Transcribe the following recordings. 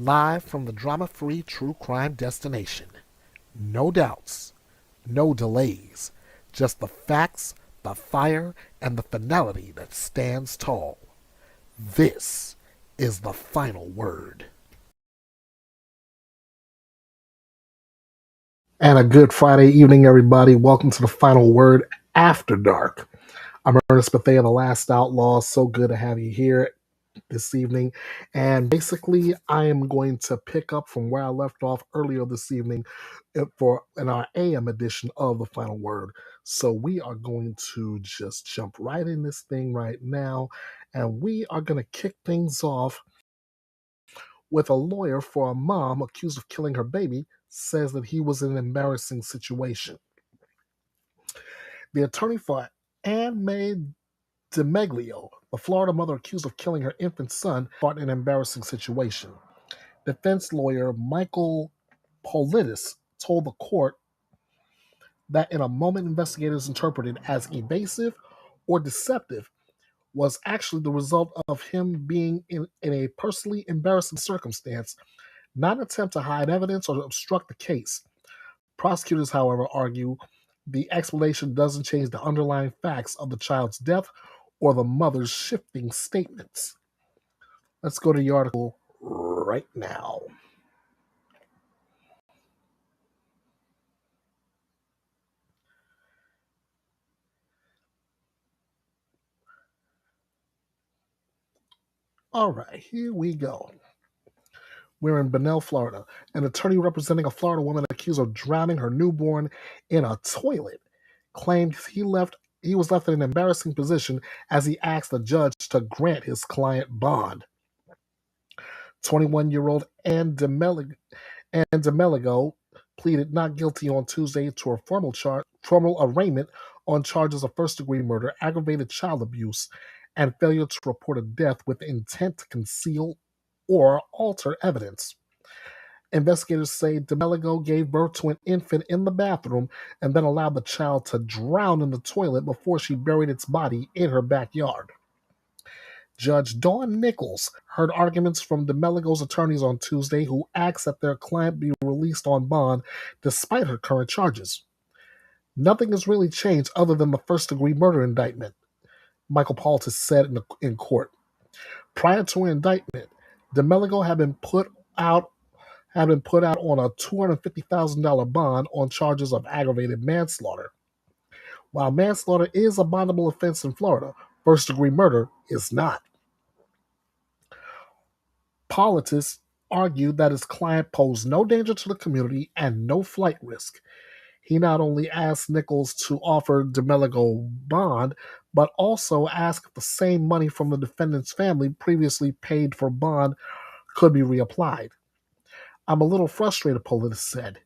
live from the drama-free true crime destination. No doubts, no delays, just the facts, the fire, and the finality that stands tall. This is the final word. And a good Friday evening, everybody. Welcome to the final word after dark. I'm Ernest Bethea, the last outlaw. So good to have you here this evening. And basically, I am going to pick up from where I left off earlier this evening in our AM edition of the final word. So we are going to just jump right in this thing right now, and we are going to kick things off with a lawyer for a mom accused of killing her baby says that he was in an embarrassing situation. The attorney for Anne Mae DeMeglio, the Florida mother accused of killing her infant son, caught in an embarrassing situation. Defense lawyer Michael Politis told the court that in a moment investigators interpreted as evasive or deceptive was actually the result of him being in a personally embarrassing circumstance, not an attempt to hide evidence or obstruct the case. Prosecutors, however, argue the explanation doesn't change the underlying facts of the child's death or the mother's shifting statements. Let's go to the article right now. All right, here we go. We're in Bunnell, Florida. An attorney representing a Florida woman accused of drowning her newborn in a toilet claimed he was left in an embarrassing position as he asked the judge to grant his client bond. 21-year-old Anne DeMeligo pleaded not guilty on Tuesday to a formal arraignment on charges of first-degree murder, aggravated child abuse, and failure to report a death with intent to conceal or alter evidence. Investigators say DeMeligo gave birth to an infant in the bathroom and then allowed the child to drown in the toilet before she buried its body in her backyard. Judge Dawn Nichols heard arguments from DeMeligo's attorneys on Tuesday, who asked that their client be released on bond despite her current charges. Nothing has really changed other than the first-degree murder indictment, Michael Politis said in court. Prior to an indictment, DeMeligo had been put out on a $250,000 bond on charges of aggravated manslaughter. While manslaughter is a bondable offense in Florida, first-degree murder is not. Politis argued that his client posed no danger to the community and no flight risk. He not only asked Nichols to offer DeMeligo bond, but also asked if the same money from the defendant's family previously paid for bond could be reapplied. I'm a little frustrated, Politis said.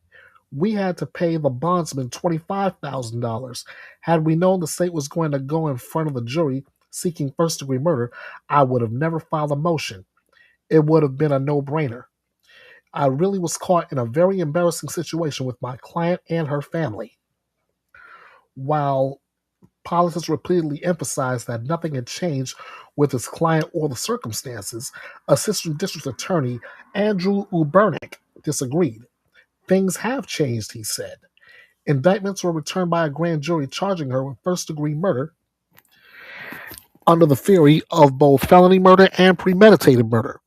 We had to pay the bondsman $25,000. Had we known the state was going to go in front of the jury seeking first-degree murder, I would have never filed a motion. It would have been a no-brainer. I really was caught in a very embarrassing situation with my client and her family. While Politis repeatedly emphasized that nothing had changed with his client or the circumstances, Assistant District Attorney Andrew Ubernick disagreed. Things have changed, he said. Indictments were returned by a grand jury charging her with first-degree murder under the theory of both felony murder and premeditated murder,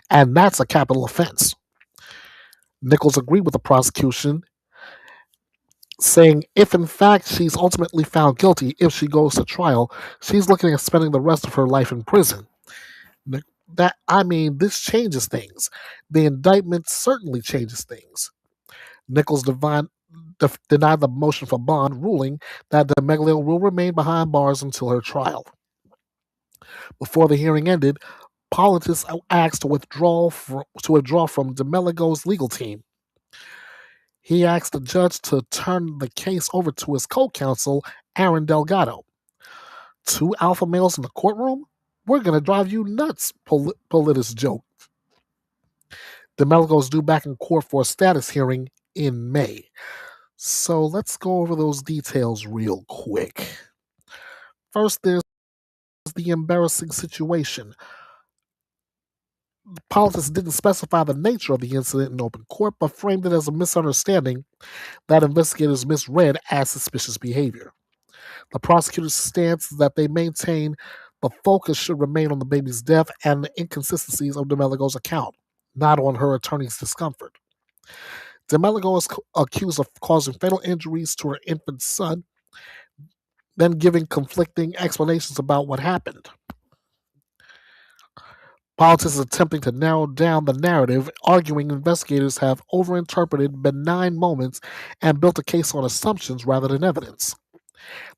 and that's a capital offense. Nichols agreed with the prosecution, saying if in fact she's ultimately found guilty, if she goes to trial, she's looking at spending the rest of her life in prison. This changes things. The indictment certainly changes things. Nichols denied the motion for bond, ruling that DeMeglio will remain behind bars until her trial. Before the hearing ended, Politis asked to withdraw from DeMeligo's legal team. He asked the judge to turn the case over to his co-counsel, Aaron Delgado. Two alpha males in the courtroom? We're going to drive you nuts, Politis joked. DeMeligo's due back in court for a status hearing in May. So let's go over those details real quick. First, there's the embarrassing situation. Politics didn't specify the nature of the incident in open court, but framed it as a misunderstanding that investigators misread as suspicious behavior. The prosecutor's stance is that they maintain the focus should remain on the baby's death and the inconsistencies of DeMeligo's account, not on her attorney's discomfort. DeMeligo is accused of causing fatal injuries to her infant son, then giving conflicting explanations about what happened. Politics is attempting to narrow down the narrative, arguing investigators have overinterpreted benign moments and built a case on assumptions rather than evidence.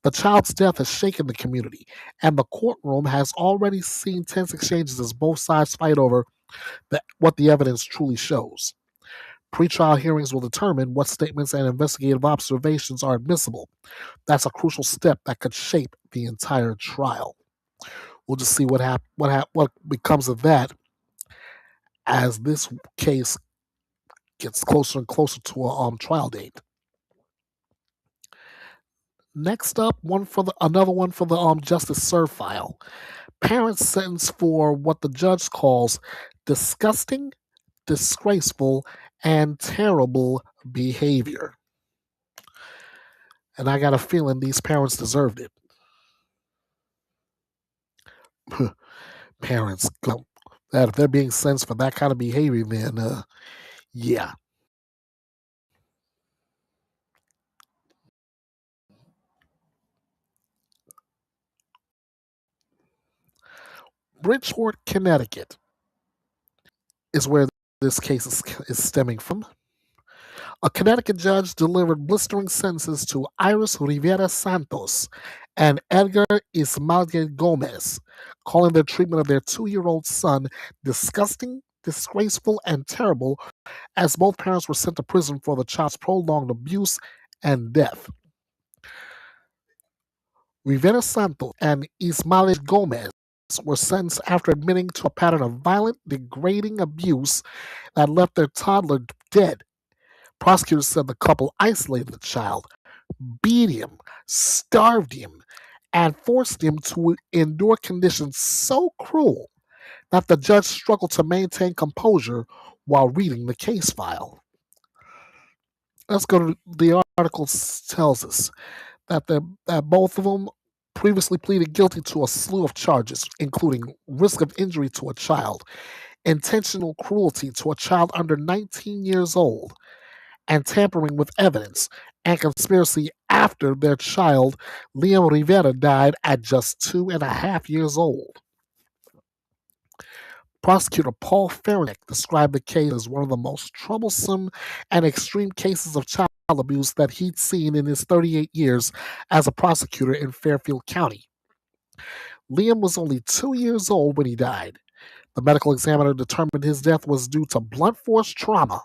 The child's death has shaken the community, and the courtroom has already seen tense exchanges as both sides fight over what the evidence truly shows. Pretrial hearings will determine what statements and investigative observations are admissible. That's a crucial step that could shape the entire trial. We'll just see what becomes of that as this case gets closer and closer to a trial date. Next up, another one for the Justice Serve file. Parents sentenced for what the judge calls disgusting, disgraceful, and terrible behavior. And I got a feeling these parents deserved it. Parents, that if they're being sentenced for that kind of behavior, then yeah. Bridgeport, Connecticut is where this case is stemming from. A Connecticut judge delivered blistering sentences to Iris Rivera Santos and Edgar Ismael Gomez, calling their treatment of their 2-year-old son disgusting, disgraceful, and terrible, as both parents were sent to prison for the child's prolonged abuse and death. Rivera Santos and Ismael Gomez were sentenced after admitting to a pattern of violent, degrading abuse that left their toddler dead. Prosecutors said the couple isolated the child, beat him, starved him, and forced him to endure conditions so cruel that the judge struggled to maintain composure while reading the case file. Let's go to the article tells us that both of them previously pleaded guilty to a slew of charges, including risk of injury to a child, intentional cruelty to a child under 19 years old, and tampering with evidence, and conspiracy after their child, Liam Rivera, died at just 2.5 years old. Prosecutor Paul Ferencik described the case as one of the most troublesome and extreme cases of child abuse that he'd seen in his 38 years as a prosecutor in Fairfield County. Liam was only 2 years old when he died. The medical examiner determined his death was due to blunt force trauma.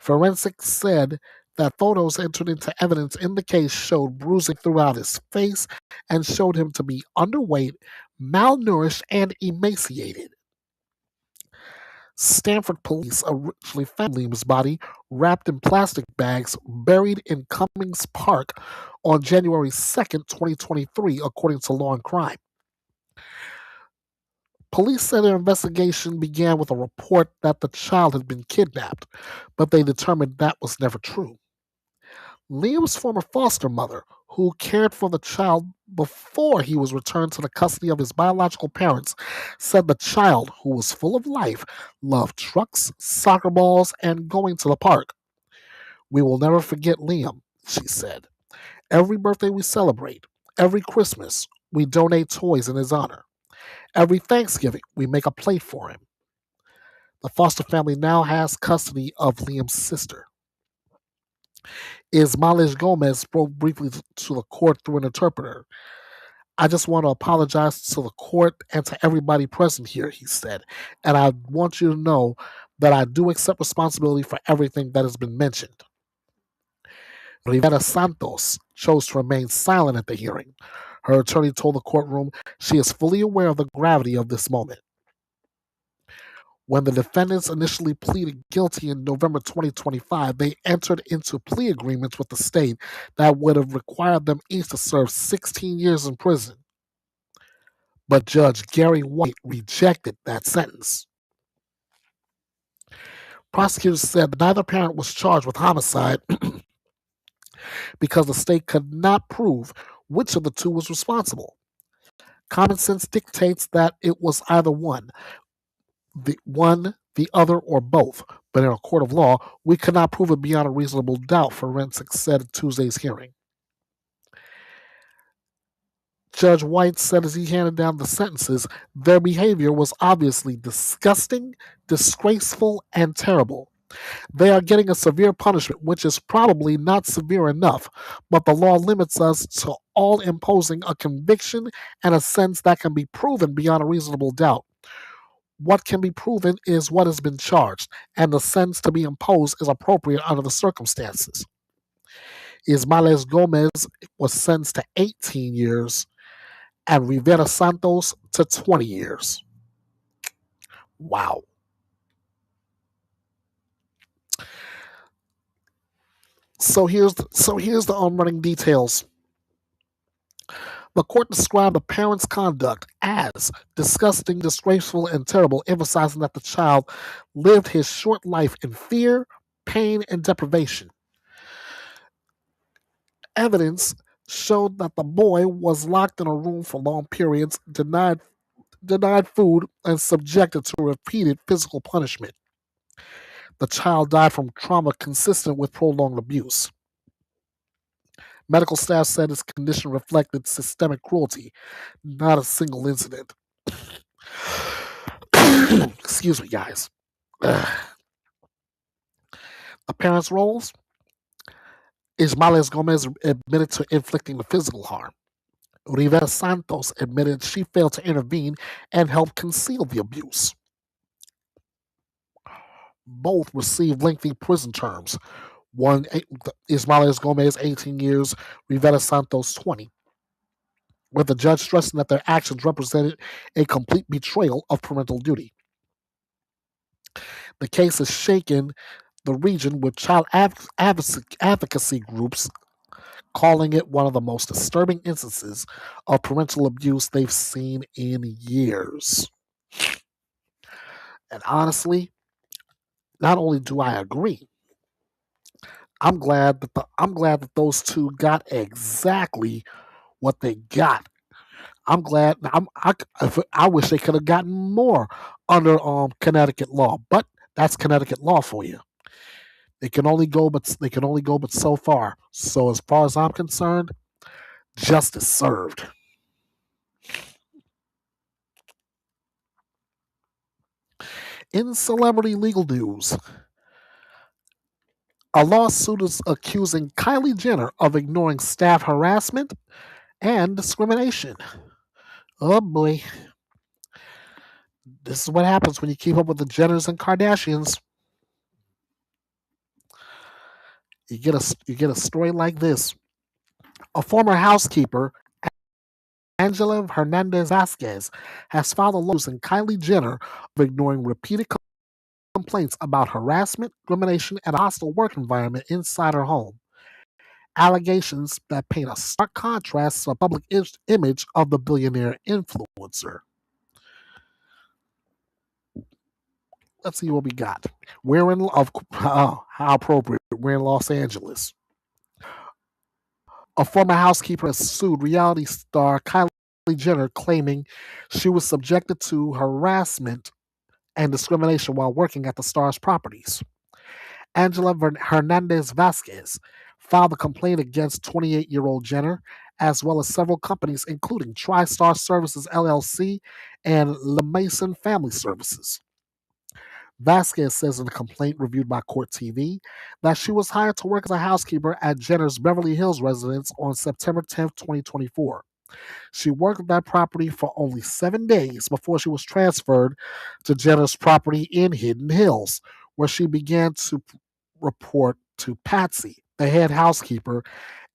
Ferencik said that photos entered into evidence in the case showed bruising throughout his face and showed him to be underweight, malnourished, and emaciated. Stanford police originally found Liam's body wrapped in plastic bags buried in Cummings Park on January 2nd, 2023, according to Law and Crime. Police said their investigation began with a report that the child had been kidnapped, but they determined that was never true. Liam's former foster mother, who cared for the child before he was returned to the custody of his biological parents, said the child, who was full of life, loved trucks, soccer balls, and going to the park. "We will never forget Liam," she said. "Every birthday we celebrate, every Christmas, we donate toys in his honor. Every Thanksgiving, we make a plate for him." The foster family now has custody of Liam's sister. Ismael Gomez spoke briefly to the court through an interpreter. "I just want to apologize to the court and to everybody present here," he said, "and I want you to know that I do accept responsibility for everything that has been mentioned." Rivera Santos chose to remain silent at the hearing. Her attorney told the courtroom she is fully aware of the gravity of this moment. When the defendants initially pleaded guilty in November 2025, they entered into plea agreements with the state that would have required them each to serve 16 years in prison. But Judge Gary White rejected that sentence. Prosecutors said that neither parent was charged with homicide because the state could not prove which of the two was responsible. Common sense dictates that it was either the other, or both. But in a court of law, we could not prove it beyond a reasonable doubt, forensics said at Tuesday's hearing. Judge White said as he handed down the sentences, their behavior was obviously disgusting, disgraceful, and terrible. They are getting a severe punishment, which is probably not severe enough, but the law limits us to all imposing a conviction and a sentence that can be proven beyond a reasonable doubt. What can be proven is what has been charged, and the sentence to be imposed is appropriate under the circumstances. Ismael Gomez was sentenced to 18 years and Rivera Santos to 20 years. Wow. So here's the running details. The court described the parent's conduct as disgusting, disgraceful, and terrible, emphasizing that the child lived his short life in fear, pain, and deprivation. Evidence showed that the boy was locked in a room for long periods, denied food, and subjected to repeated physical punishment. The child died from trauma consistent with prolonged abuse. Medical staff said his condition reflected systemic cruelty, not a single incident. Excuse me, guys. The parents' roles? Ismael Gomez admitted to inflicting the physical harm. Rivera Santos admitted she failed to intervene and help conceal the abuse. Both received lengthy prison terms. One, Ismael Gomez, 18 years, Rivera Santos, 20. With the judge stressing that their actions represented a complete betrayal of parental duty. The case has shaken the region, with child advocacy groups calling it one of the most disturbing instances of parental abuse they've seen in years. And honestly, not only do I agree, I'm glad that those two got exactly what they got. I'm glad. I wish they could have gotten more under Connecticut law, but that's Connecticut law for you. They can only go but so far. So as far as I'm concerned, justice served. In celebrity legal news, a lawsuit is accusing Kylie Jenner of ignoring staff harassment and discrimination. Oh boy. This is what happens when you keep up with the Jenners and Kardashians. You get a story like this. A former housekeeper, Angela Hernandez Vasquez, has filed a lawsuit accusing Kylie Jenner of ignoring repeated complaints about harassment, discrimination, and a hostile work environment inside her home. Allegations that paint a stark contrast to the public image of the billionaire influencer. Let's see what we got. How appropriate. We're in Los Angeles. A former housekeeper has sued reality star Kylie Jenner, claiming she was subjected to harassment and discrimination while working at the star's properties. Angela Hernandez Vasquez filed a complaint against 28-year-old Jenner, as well as several companies, including TriStar Services LLC and La Mason Family Services. Vasquez says in a complaint reviewed by Court TV that she was hired to work as a housekeeper at Jenner's Beverly Hills residence on September 10, 2024. She worked at that property for only 7 days before she was transferred to Jenner's property in Hidden Hills, where she began to report to Patsy, the head housekeeper,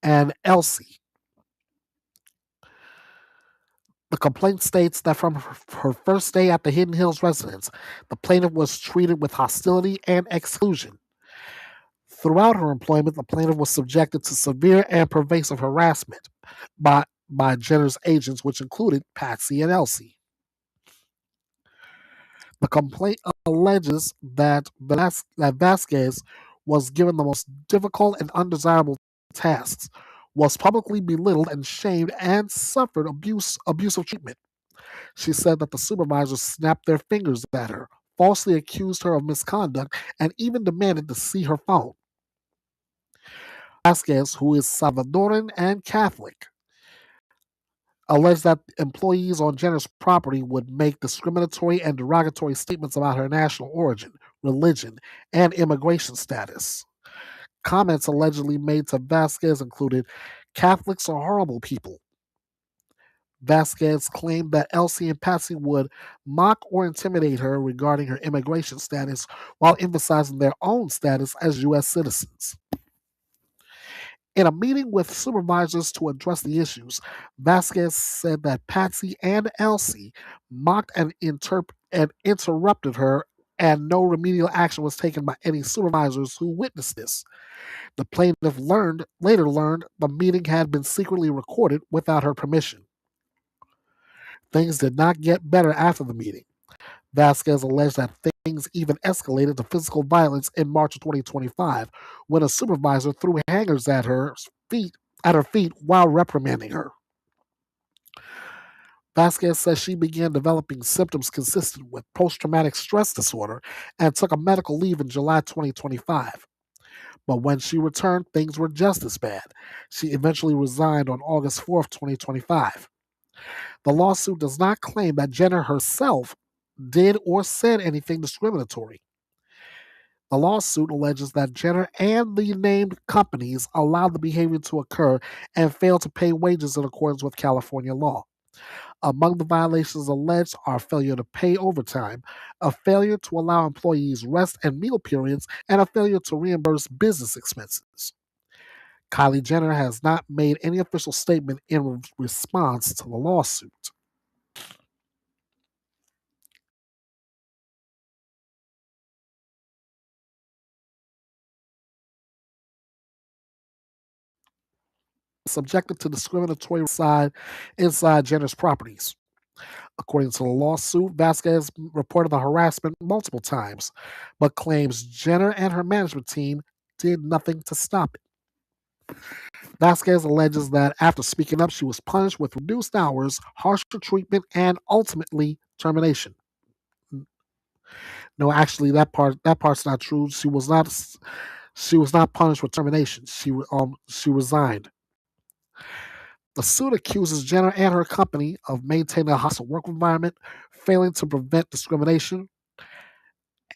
and Elsie. The complaint states that from her first day at the Hidden Hills residence, the plaintiff was treated with hostility and exclusion. Throughout her employment, the plaintiff was subjected to severe and pervasive harassment by Jenner's agents, which included Patsy and Elsie. The complaint alleges that Vasquez was given the most difficult and undesirable tasks, was publicly belittled and shamed, and suffered abusive treatment. She said that the supervisors snapped their fingers at her, falsely accused her of misconduct, and even demanded to see her phone. Vasquez, who is Salvadoran and Catholic, alleged that employees on Jenner's property would make discriminatory and derogatory statements about her national origin, religion, and immigration status. Comments allegedly made to Vasquez included, "Catholics are horrible people." Vasquez claimed that Elsie and Patsy would mock or intimidate her regarding her immigration status while emphasizing their own status as U.S. citizens. In a meeting with supervisors to address the issues, Vasquez said that Patsy and Elsie mocked and interrupted her, and no remedial action was taken by any supervisors who witnessed this. The plaintiff later learned the meeting had been secretly recorded without her permission. Things did not get better after the meeting. Vasquez alleged that things even escalated to physical violence in March of 2025 when a supervisor threw hangers at her feet while reprimanding her. Vasquez says she began developing symptoms consistent with post-traumatic stress disorder and took a medical leave in July 2025. But when she returned, things were just as bad. She eventually resigned on August 4th, 2025. The lawsuit does not claim that Jenner herself did or said anything discriminatory. The lawsuit alleges that Jenner and the named companies allowed the behavior to occur and failed to pay wages in accordance with California law. Among the violations alleged are failure to pay overtime, a failure to allow employees rest and meal periods, and a failure to reimburse business expenses. Kylie Jenner has not made any official statement in response to the lawsuit. Subjected to discriminatory inside Jenner's properties. According to the lawsuit, Vasquez reported the harassment multiple times, but claims Jenner and her management team did nothing to stop it. Vasquez alleges that after speaking up, she was punished with reduced hours, harsher treatment, and ultimately termination. No, actually, that part's not true. She was not punished with termination. She resigned. The suit accuses Jenner and her company of maintaining a hostile work environment, failing to prevent discrimination,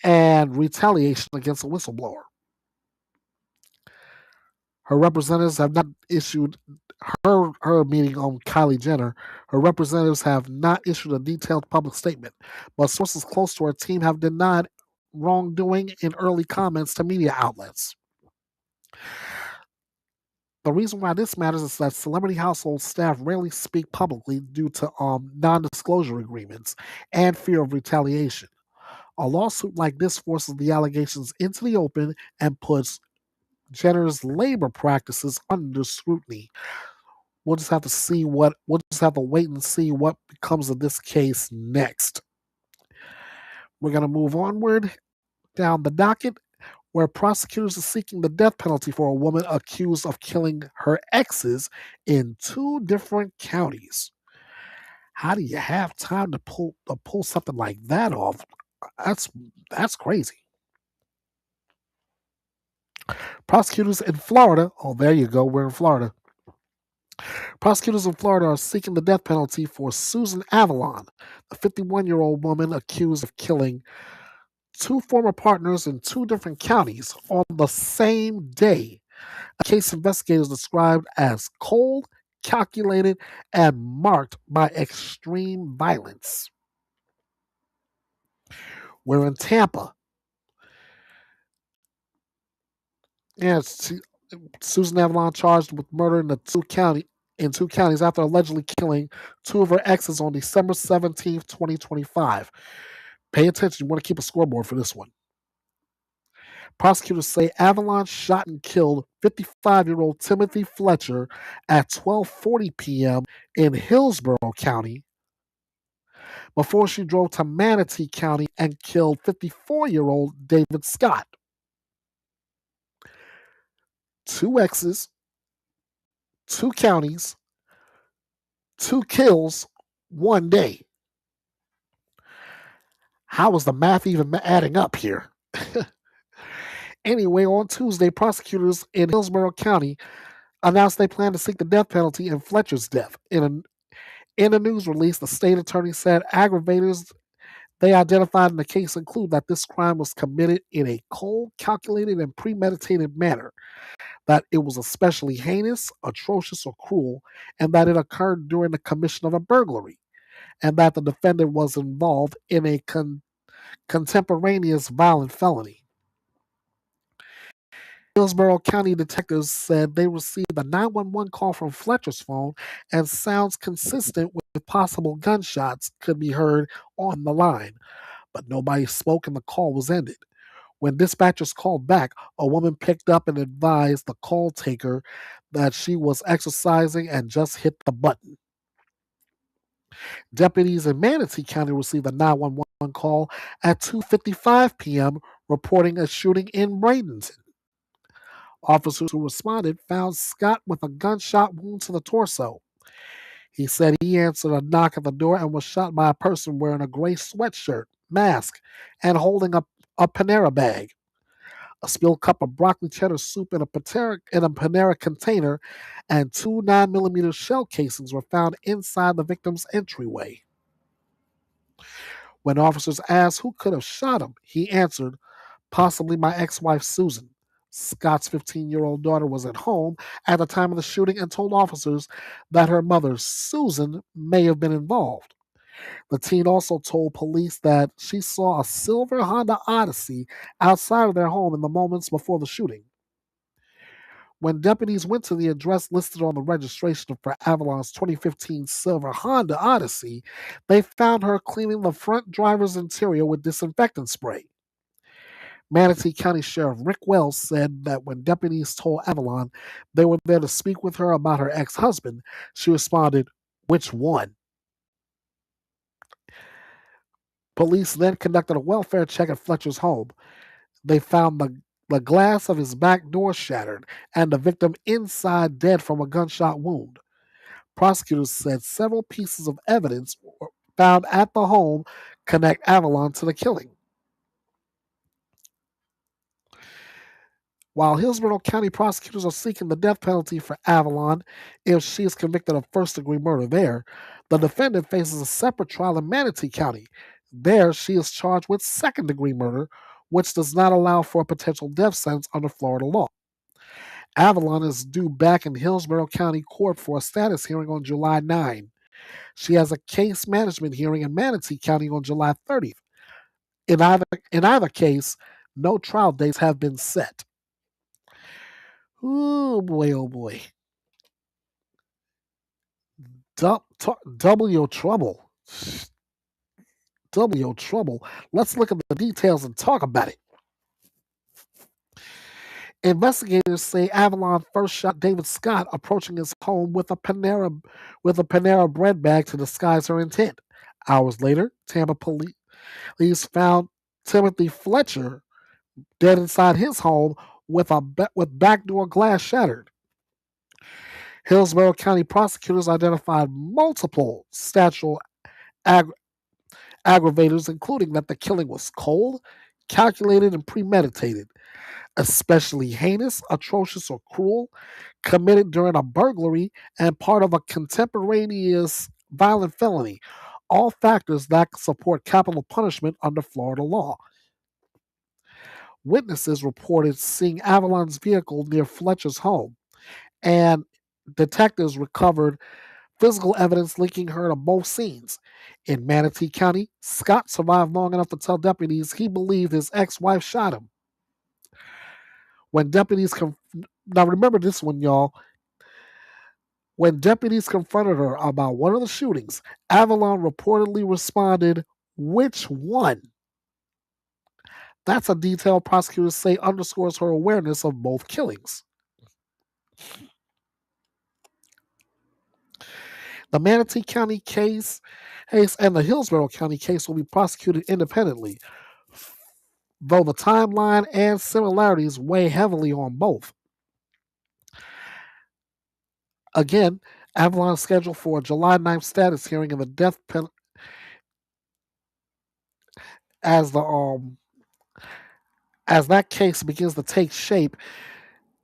and retaliation against a whistleblower. Her representatives have not issued her meeting on Kylie Jenner. Her representatives have not issued a detailed public statement, but sources close to her team have denied wrongdoing in early comments to media outlets. The reason why this matters is that celebrity household staff rarely speak publicly due to non-disclosure agreements and fear of retaliation. A lawsuit like this forces the allegations into the open and puts Jenner's labor practices under scrutiny. We'll just have to wait and see what becomes of this case next. We're gonna move onward down the docket where prosecutors are seeking the death penalty for a woman accused of killing her exes in two different counties. How do you have time to pull something like that off? That's crazy. Prosecutors in Florida, oh there you go, we're in Florida. Prosecutors in Florida are seeking the death penalty for Susan Avalon, a 51-year-old woman accused of killing two former partners in two different counties on the same day. A case investigators described as cold, calculated, and marked by extreme violence. We're in Tampa. Yes, Susan Avalon charged with murder in two counties after allegedly killing two of her exes on December 17th, 2025. Pay attention. You want to keep a scoreboard for this one. Prosecutors say Avalon shot and killed 55-year-old Timothy Fletcher at 12:40 p.m. in Hillsborough County before she drove to Manatee County and killed 54-year-old David Scott. 2 exes, 2 counties, 2 kills, 1 day. How is the math even adding up here? Anyway, on Tuesday, prosecutors in Hillsborough County announced they plan to seek the death penalty in Fletcher's death. In a news release, the state attorney said aggravators they identified in the case include that this crime was committed in a cold, calculated, and premeditated manner, that it was especially heinous, atrocious, or cruel, and that it occurred during the commission of a burglary, and that the defendant was involved in a contemporaneous violent felony. Hillsborough County detectives said they received a 911 call from Fletcher's phone, and sounds consistent with possible gunshots could be heard on the line, but nobody spoke and the call was ended. When dispatchers called back, a woman picked up and advised the call taker that she was exercising and just hit the button. Deputies in Manatee County received a 911 call at 2:55 p.m. reporting a shooting in Bradenton. Officers who responded found Scott with a gunshot wound to the torso. He said he answered a knock at the door and was shot by a person wearing a gray sweatshirt, mask, and holding a Panera bag. A spilled cup of broccoli cheddar soup in a Panera container and 2 9mm shell casings were found inside the victim's entryway. When officers asked who could have shot him, he answered, possibly my ex-wife Susan. Scott's 15-year-old daughter was at home at the time of the shooting and told officers that her mother, Susan, may have been involved. The teen also told police that she saw a silver Honda Odyssey outside of their home in the moments before the shooting. When deputies went to the address listed on the registration for Avalon's 2015 silver Honda Odyssey, they found her cleaning the front driver's interior with disinfectant spray. Manatee County Sheriff Rick Wells said that when deputies told Avalon they were there to speak with her about her ex-husband, she responded, "Which one?" Police then conducted a welfare check at Fletcher's home. They found the glass of his back door shattered and the victim inside dead from a gunshot wound. Prosecutors said several pieces of evidence found at the home connect Avalon to the killing. While Hillsborough County prosecutors are seeking the death penalty for Avalon if she is convicted of first-degree murder there, the defendant faces a separate trial in Manatee County. There, she is charged with second-degree murder, which does not allow for a potential death sentence under Florida law. Avalon is due back in Hillsborough County Court for a status hearing on July 9. She has a case management hearing in Manatee County on July 30th. In either case, no trial dates have been set. Oh boy, oh boy. Double your trouble. Double your trouble. Let's look at the details and talk about it. Investigators say Avalon first shot David Scott approaching his home with a Panera bread bag to disguise her intent. Hours later, Tampa police found Timothy Fletcher dead inside his home with backdoor glass shattered. Hillsborough County prosecutors identified multiple statutory aggravators, including that the killing was cold, calculated, and premeditated, especially heinous, atrocious, or cruel, committed during a burglary, and part of a contemporaneous violent felony, all factors that support capital punishment under Florida law. Witnesses reported seeing Avalon's vehicle near Fletcher's home, and detectives recovered physical evidence linking her to both scenes. In Manatee County, Scott survived long enough to tell deputies he believed his ex-wife shot him. When deputies now remember this one, y'all. When deputies confronted her about one of the shootings, Avalon reportedly responded, "Which one?" That's a detail prosecutors say underscores her awareness of both killings. The Manatee County case and the Hillsborough County case will be prosecuted independently, though the timeline and similarities weigh heavily on both. Again, Avalon is scheduled for a July 9th status hearing in the death penalty as that case begins to take shape.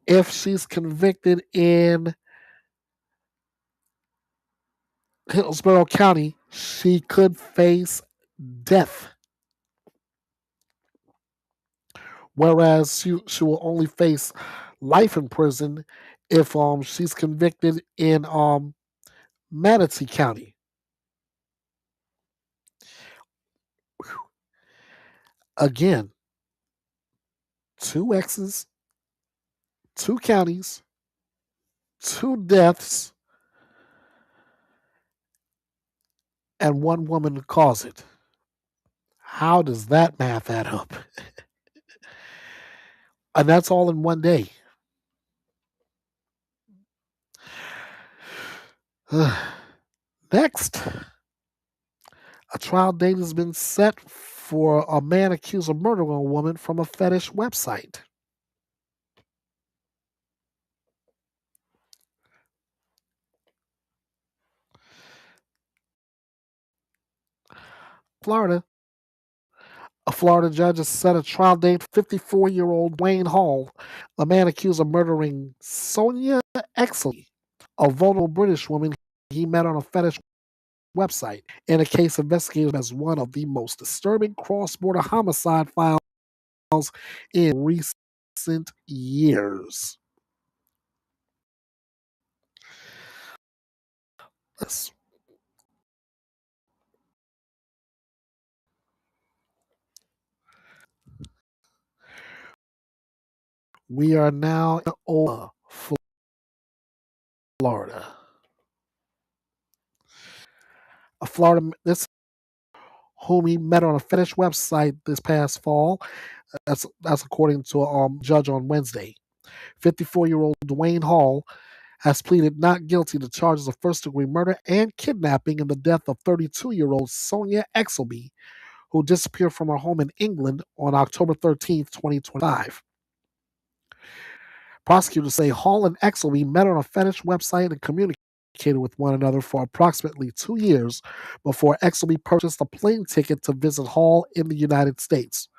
If she's convicted in Hillsborough County, she could face death, whereas she will only face life in prison if she's convicted in Manatee County. Again, 2 exes, 2 counties, 2 deaths, and 1 woman to cause it. How does that math add up? And that's all in one day. Next, a trial date has been set for a man accused of murdering a woman from a fetish website. Florida. A Florida judge has set a trial date for 54-year-old Wayne Hall, a man accused of murdering Sonia Exley, a vulnerable British woman he met on a fetish website, in a case investigated as one of the most disturbing cross-border homicide files in recent years. Yes. We are now in Ola, Florida. This whom he met on a fetish website this past fall. That's according to a judge on Wednesday. 54-year-old Dwayne Hall has pleaded not guilty to charges of first-degree murder and kidnapping in the death of 32-year-old Sonia Exley, who disappeared from her home in England on October 13th, 2025. Prosecutors say Hall and Exley met on a fetish website and communicated with one another for approximately 2 years before Exley purchased a plane ticket to visit Hall in the United States.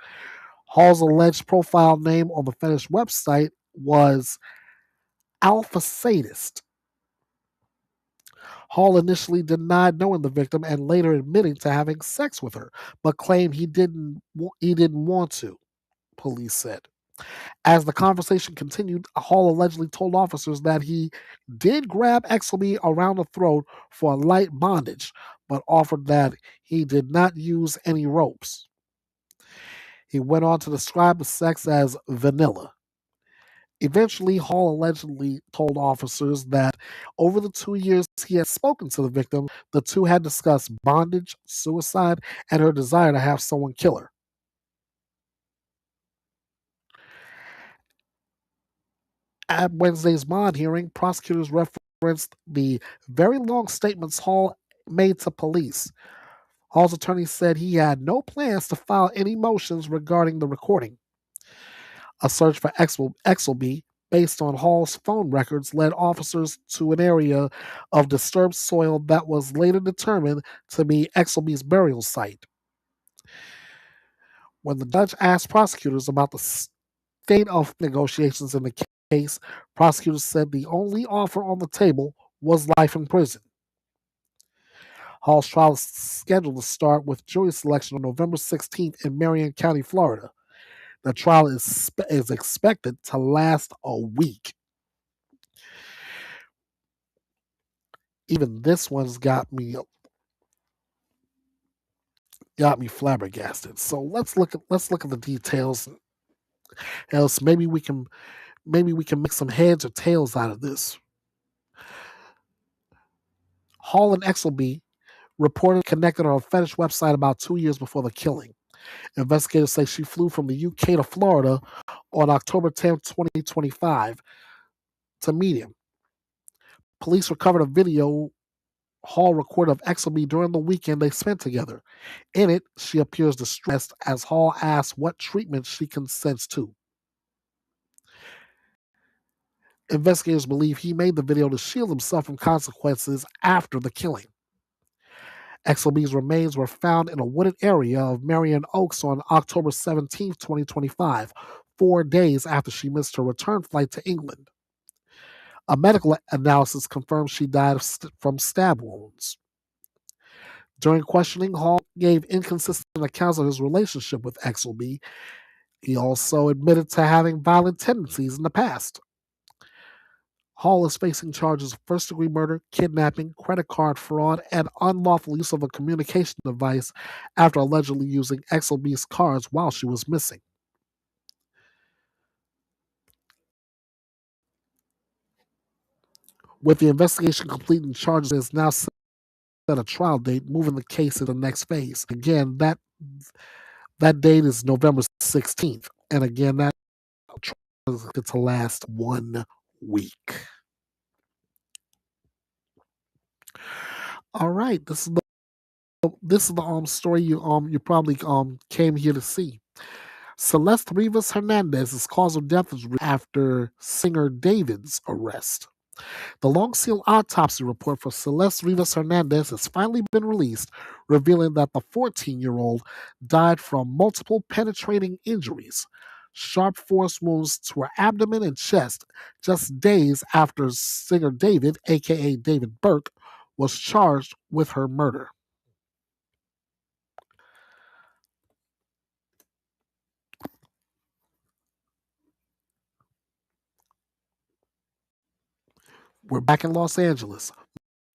Hall's alleged profile name on the fetish website was Alpha Sadist. Hall initially denied knowing the victim and later admitting to having sex with her, but claimed he didn't want to, police said. As the conversation continued, Hall allegedly told officers that he did grab Exley around the throat for a light bondage, but offered that he did not use any ropes. He went on to describe the sex as vanilla. Eventually, Hall allegedly told officers that over the 2 years he had spoken to the victim, the two had discussed bondage, suicide, and her desire to have someone kill her. At Wednesday's bond hearing, prosecutors referenced the very long statements Hall made to police. Hall's attorney said he had no plans to file any motions regarding the recording. A search for Exley, based on Hall's phone records, led officers to an area of disturbed soil that was later determined to be Exley's burial site. When the judge asked prosecutors about the state of negotiations in the case, prosecutors said the only offer on the table was life in prison. Hall's trial is scheduled to start with jury selection on November 16th in Marion County, Florida. The trial is expected to last a week. Even this one's got me flabbergasted. So let's look at the details. Else maybe we can make some heads or tails out of this. Hall and Exley reported connected on a fetish website about 2 years before the killing. Investigators say she flew from the UK to Florida on October 10, 2025 to meet him. Police recovered a video Hall recorded of Exelby during the weekend they spent together. In it, she appears distressed as Hall asks what treatment she consents to. Investigators believe he made the video to shield himself from consequences after the killing. Exelby's remains were found in a wooded area of Marion Oaks on October 17, 2025, 4 days after she missed her return flight to England. A medical analysis confirmed she died from stab wounds. During questioning, Hall gave inconsistent accounts of his relationship with Exelby. He also admitted to having violent tendencies in the past. Hall is facing charges of first-degree murder, kidnapping, credit card fraud, and unlawful use of a communication device after allegedly using Exelby's cards while she was missing. With the investigation complete and charges is now set a trial date, moving the case to the next phase. Again, that date is November 16th. And again, that trial is to last 1 week. All right, this is the story you probably came here to see. Celeste Rivas Hernandez's cause of death is after singer David's arrest. The long sealed autopsy report for Celeste Rivas Hernandez has finally been released, revealing that the 14-year-old died from multiple penetrating injuries, sharp force wounds to her abdomen and chest, just days after singer David, aka David Burke, was charged with her murder. We're back in Los Angeles.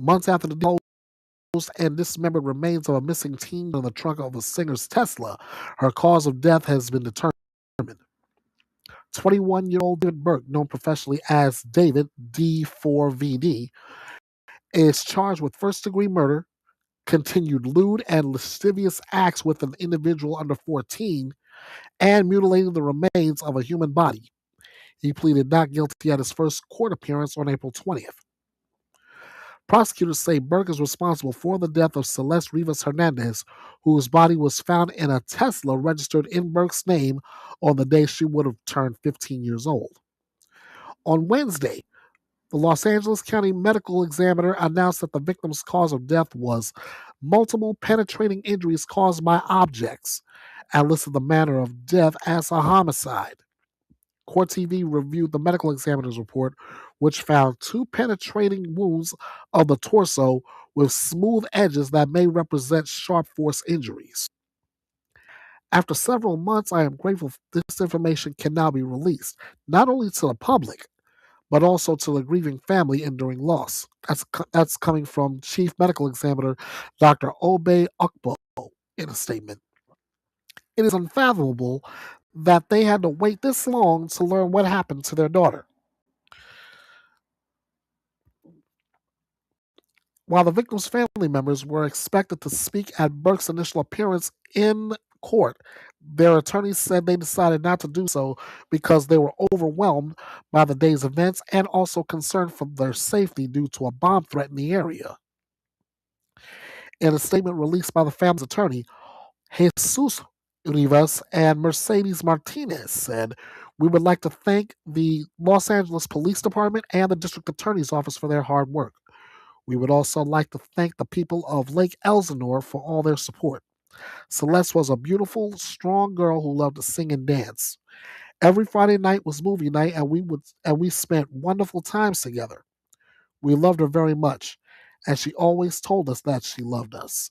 Months after the disclosed and dismembered remains of a missing teen in the trunk of a singer's Tesla, her cause of death has been determined. 21-year-old David Burke, known professionally as David D4VD, is charged with first-degree murder, continued lewd and lascivious acts with an individual under 14, and mutilating the remains of a human body. He pleaded not guilty at his first court appearance on April 20th. Prosecutors say Burke is responsible for the death of Celeste Rivas Hernandez, whose body was found in a Tesla registered in Burke's name on the day she would have turned 15 years old. On Wednesday, the Los Angeles County Medical Examiner announced that the victim's cause of death was multiple penetrating injuries caused by objects and listed the manner of death as a homicide. Court TV reviewed the medical examiner's report, which found 2 penetrating wounds of the torso with smooth edges that may represent sharp force injuries. After several months, I am grateful this information can now be released, not only to the public, but also to the grieving family enduring loss. That's coming from Chief Medical Examiner Dr. Obey Ukbo in a statement. It is unfathomable that they had to wait this long to learn what happened to their daughter. While the victim's family members were expected to speak at Burke's initial appearance in court, their attorneys said they decided not to do so because they were overwhelmed by the day's events and also concerned for their safety due to a bomb threat in the area. In a statement released by the family's attorney, Jesus Rivas and Mercedes Martinez said, "We would like to thank the Los Angeles Police Department and the District Attorney's Office for their hard work. We would also like to thank the people of Lake Elsinore for all their support. Celeste was a beautiful, strong girl who loved to sing and dance. Every Friday night was movie night, and we spent wonderful times together. We loved her very much, and she always told us that she loved us.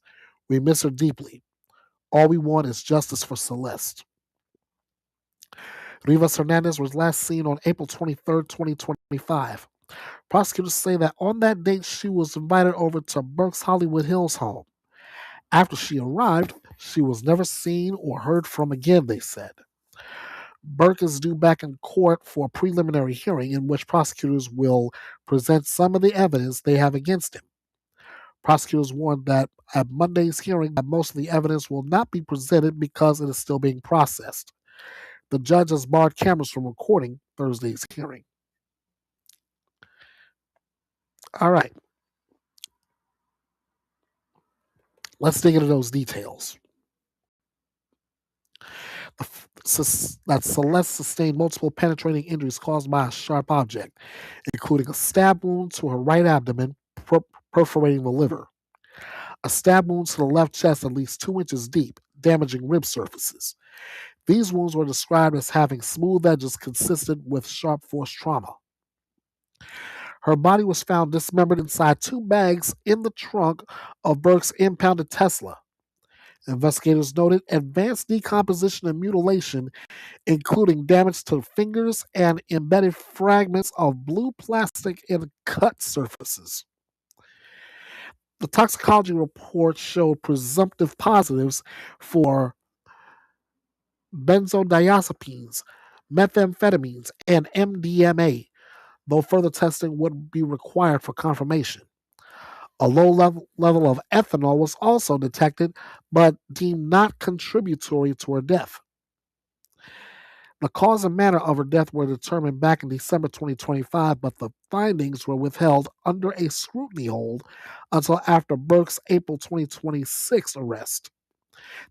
We miss her deeply. All we want is justice for Celeste." Rivas Hernandez was last seen on April 23rd, 2025. Prosecutors say that on that date, she was invited over to Burke's Hollywood Hills home. After she arrived, she was never seen or heard from again, they said. Burke is due back in court for a preliminary hearing in which prosecutors will present some of the evidence they have against him. Prosecutors warned that at Monday's hearing that most of the evidence will not be presented because it is still being processed. The judge has barred cameras from recording Thursday's hearing. All right. Let's dig into those details. That Celeste sustained multiple penetrating injuries caused by a sharp object, including a stab wound to her right abdomen, perforating the liver, a stab wound to the left chest at least 2 inches deep, damaging rib surfaces. These wounds were described as having smooth edges consistent with sharp force trauma. Her body was found dismembered inside 2 bags in the trunk of Burke's impounded Tesla. Investigators noted advanced decomposition and mutilation, including damage to fingers and embedded fragments of blue plastic in cut surfaces. The toxicology report showed presumptive positives for benzodiazepines, methamphetamines, and MDMA, though further testing would be required for confirmation. A low level of ethanol was also detected, but deemed not contributory to her death. The cause and manner of her death were determined back in December 2025, but the findings were withheld under a scrutiny hold until after Burke's April 2026 arrest.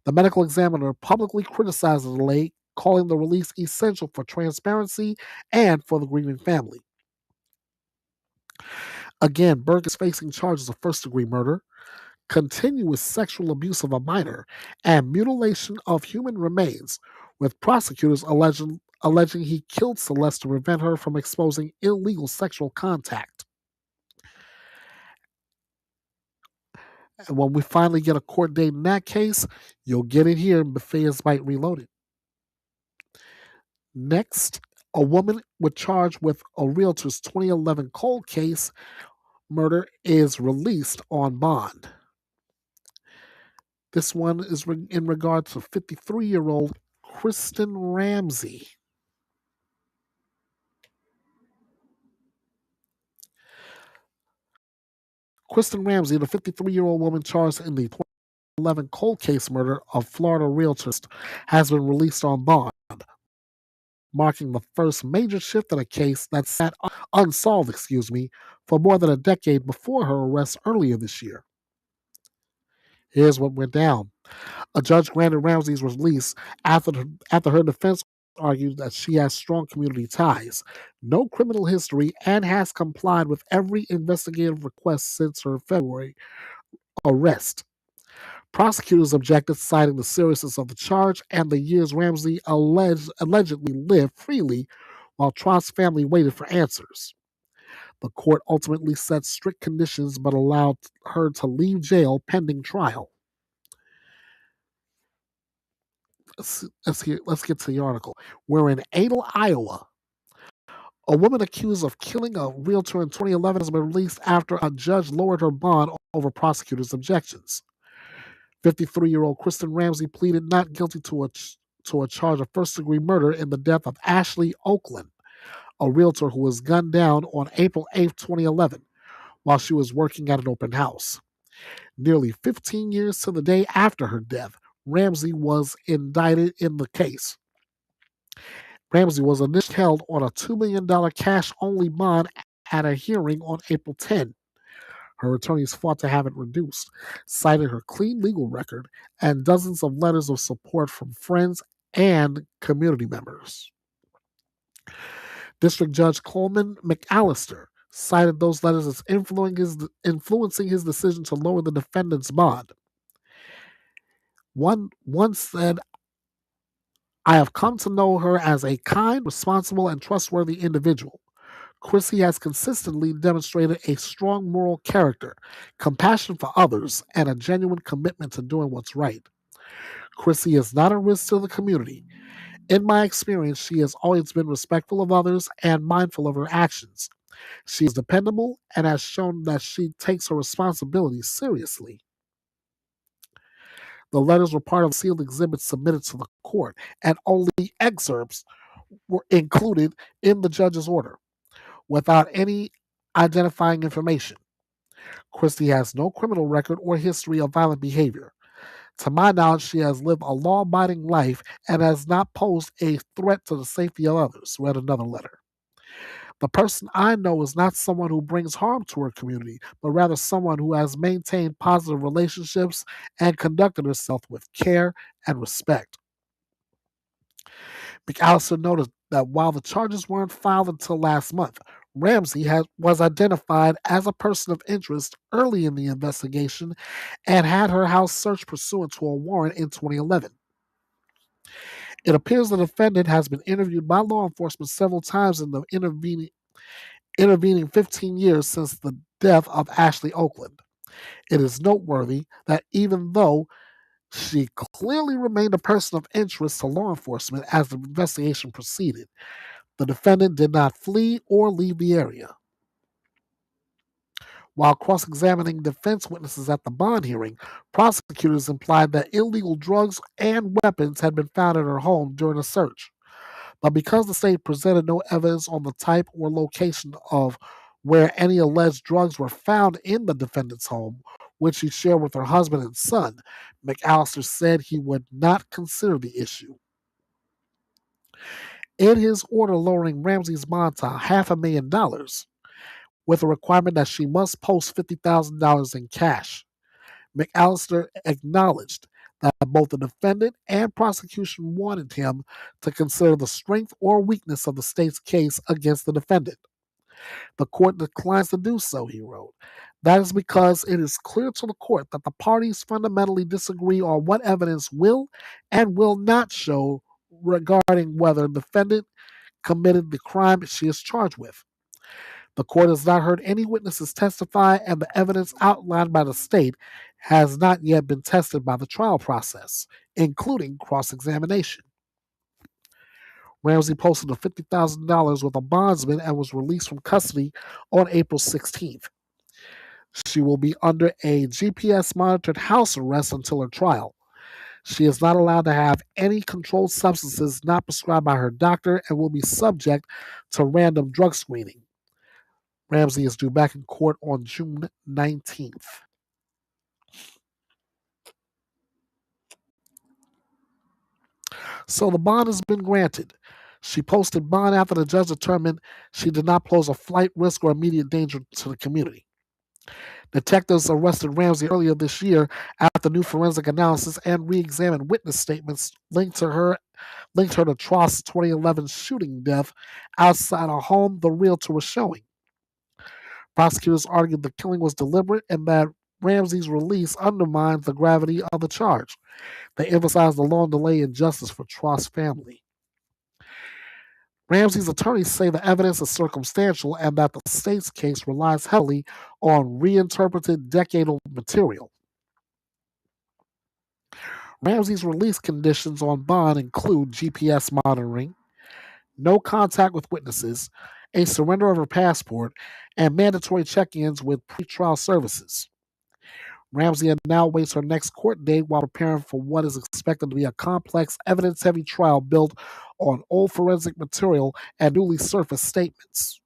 The medical examiner publicly criticized the delay, calling the release essential for transparency and for the grieving family. Again, Burke is facing charges of first-degree murder, continuous sexual abuse of a minor, and mutilation of human remains, with prosecutors alleging he killed Celeste to prevent her from exposing illegal sexual contact. And when we finally get a court date in that case, you'll get it here in Bethea'S Byte Reloaded. Next, a woman was charged with a realtor's 2011 cold case murder is released on bond. This one is in regard to 53-year-old Kristen Ramsey. Kristen Ramsey, the 53-year-old woman charged in the 2011 cold case murder of Florida realtor, has been released on bond, marking the first major shift in a case that sat unsolved, for more than a decade before her arrest earlier this year. Here's what went down. A judge granted Ramsey's release after her defense argued that she has strong community ties, no criminal history, and has complied with every investigative request since her February arrest. Prosecutors objected, citing the seriousness of the charge and the years Ramsey allegedly lived freely while Trott's family waited for answers. The court ultimately set strict conditions but allowed her to leave jail pending trial. Let's get to the article. We're in Adel, Iowa. A woman accused of killing a realtor in 2011 has been released after a judge lowered her bond over prosecutors' objections. 53-year-old Kristen Ramsey pleaded not guilty to a charge of first-degree murder in the death of Ashley Oakland, a realtor who was gunned down on April 8, 2011, while she was working at an open house. Nearly 15 years to the day after her death, Ramsey was indicted in the case. Ramsey was initially held on a $2 million cash-only bond at a hearing on April 10. Her attorneys fought to have it reduced, citing her clean legal record and dozens of letters of support from friends and community members. District Judge Coleman McAllister cited those letters as influencing his decision to lower the defendant's bond. One said, "I have come to know her as a kind, responsible, and trustworthy individual. Chrissy has consistently demonstrated a strong moral character, compassion for others, and a genuine commitment to doing what's right. Chrissy is not a risk to the community. In my experience, she has always been respectful of others and mindful of her actions. She is dependable and has shown that she takes her responsibilities seriously." The letters were part of sealed exhibits submitted to the court, and only excerpts were included in the judge's order, without any identifying information. Christie has no criminal record or history of violent behavior. To my knowledge, she has lived a law-abiding life and has not posed a threat to the safety of others, read another letter. The person I know is not someone who brings harm to her community, but rather someone who has maintained positive relationships and conducted herself with care and respect. McAllister noted that while the charges weren't filed until last month, Ramsey was identified as a person of interest early in the investigation and had her house searched pursuant to a warrant in 2011. It appears the defendant has been interviewed by law enforcement several times in the intervening 15 years since the death of Ashley Oakland. It is noteworthy that even though she clearly remained a person of interest to law enforcement as the investigation proceeded, the defendant did not flee or leave the area. While cross-examining defense witnesses at the bond hearing, prosecutors implied that illegal drugs and weapons had been found in her home during a search. But because the state presented no evidence on the type or location of where any alleged drugs were found in the defendant's home, which she shared with her husband and son, McAllister said he would not consider the issue. In his order lowering Ramsey's bond to $500,000, with a requirement that she must post $50,000 in cash, McAllister acknowledged that both the defendant and prosecution wanted him to consider the strength or weakness of the state's case against the defendant. The court declines to do so, he wrote. That is because it is clear to the court that the parties fundamentally disagree on what evidence will and will not show regarding whether the defendant committed the crime she is charged with. The court has not heard any witnesses testify, and the evidence outlined by the state has not yet been tested by the trial process, including cross-examination. Ramsey posted a $50,000 with a bondsman and was released from custody on April 16th. She will be under a GPS-monitored house arrest until her trial. She is not allowed to have any controlled substances not prescribed by her doctor and will be subject to random drug screening. Ramsey is due back in court on June 19th. So the bond has been granted. She posted bond after the judge determined she did not pose a flight risk or immediate danger to the community. Detectives arrested Ramsey earlier this year after new forensic analysis and re-examined witness statements linked her to Trost's 2011 shooting death outside a home the realtor was showing. Prosecutors argued the killing was deliberate and that Ramsey's release undermines the gravity of the charge. They emphasized the long delay in justice for Trost's family. Ramsey's attorneys say the evidence is circumstantial and that the state's case relies heavily on reinterpreted decade-old material. Ramsey's release conditions on bond include GPS monitoring, no contact with witnesses, a surrender of her passport, and mandatory check-ins with pretrial services. Ramsey now waits her next court date while preparing for what is expected to be a complex, evidence-heavy trial built on old forensic material and newly surfaced statements.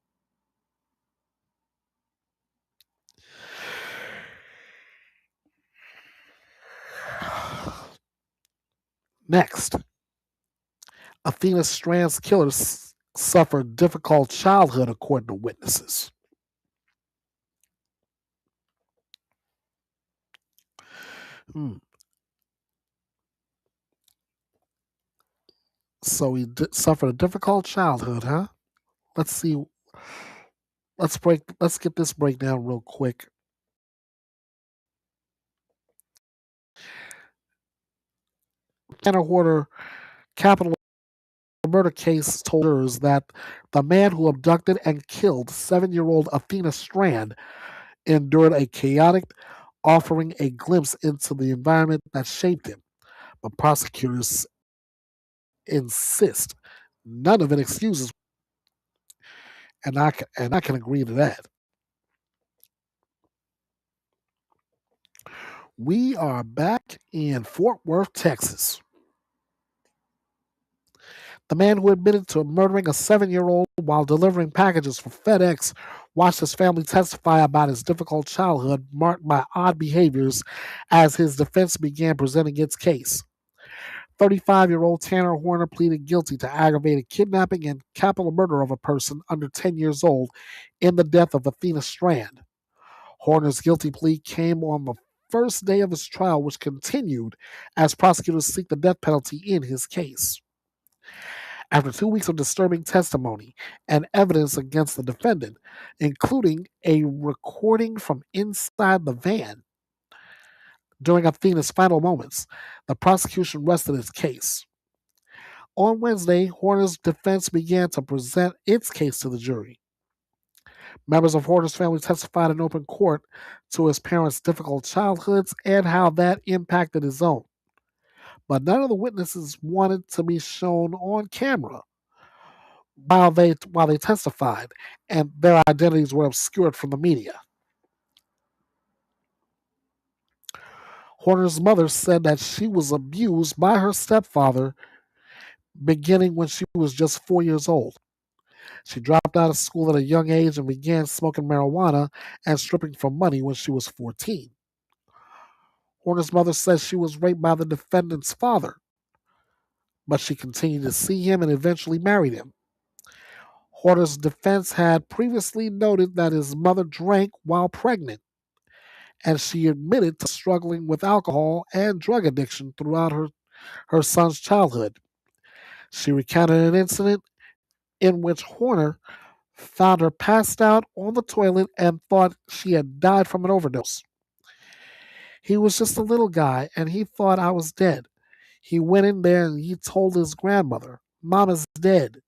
Next, Athena Strand's killer suffered difficult childhood, according to witnesses. So he suffered a difficult childhood, huh? Let's see. Let's get this breakdown real quick. Anna Horter capital murder case told jurors that the man who abducted and killed 7-year-old Athena Strand endured a chaotic, offering a glimpse into the environment that shaped him. But prosecutors insist none of it excuses, and I can agree to that. We are back in Fort Worth, Texas. The man who admitted to murdering a 7-year-old while delivering packages for FedEx watched his family testify about his difficult childhood marked by odd behaviors as his defense began presenting its case. 35-year-old Tanner Horner pleaded guilty to aggravated kidnapping and capital murder of a person under 10 years old in the death of Athena Strand. Horner's guilty plea came on the first day of his trial, which continued as prosecutors seek the death penalty in his case. After 2 weeks of disturbing testimony and evidence against the defendant, including a recording from inside the van during Athena's final moments, the prosecution rested its case. On Wednesday, Horner's defense began to present its case to the jury. Members of Horner's family testified in open court to his parents' difficult childhoods and how that impacted his own. But none of the witnesses wanted to be shown on camera while they testified, and their identities were obscured from the media. Horner's mother said that she was abused by her stepfather beginning when she was just 4 years old. She dropped out of school at a young age and began smoking marijuana and stripping for money when she was 14. Horner's mother says she was raped by the defendant's father, but she continued to see him and eventually married him. Horner's defense had previously noted that his mother drank while pregnant, and she admitted to struggling with alcohol and drug addiction throughout her son's childhood. She recounted an incident in which Horner found her passed out on the toilet and thought she had died from an overdose. He was just a little guy and he thought I was dead. He went in there and he told his grandmother, Mama's dead.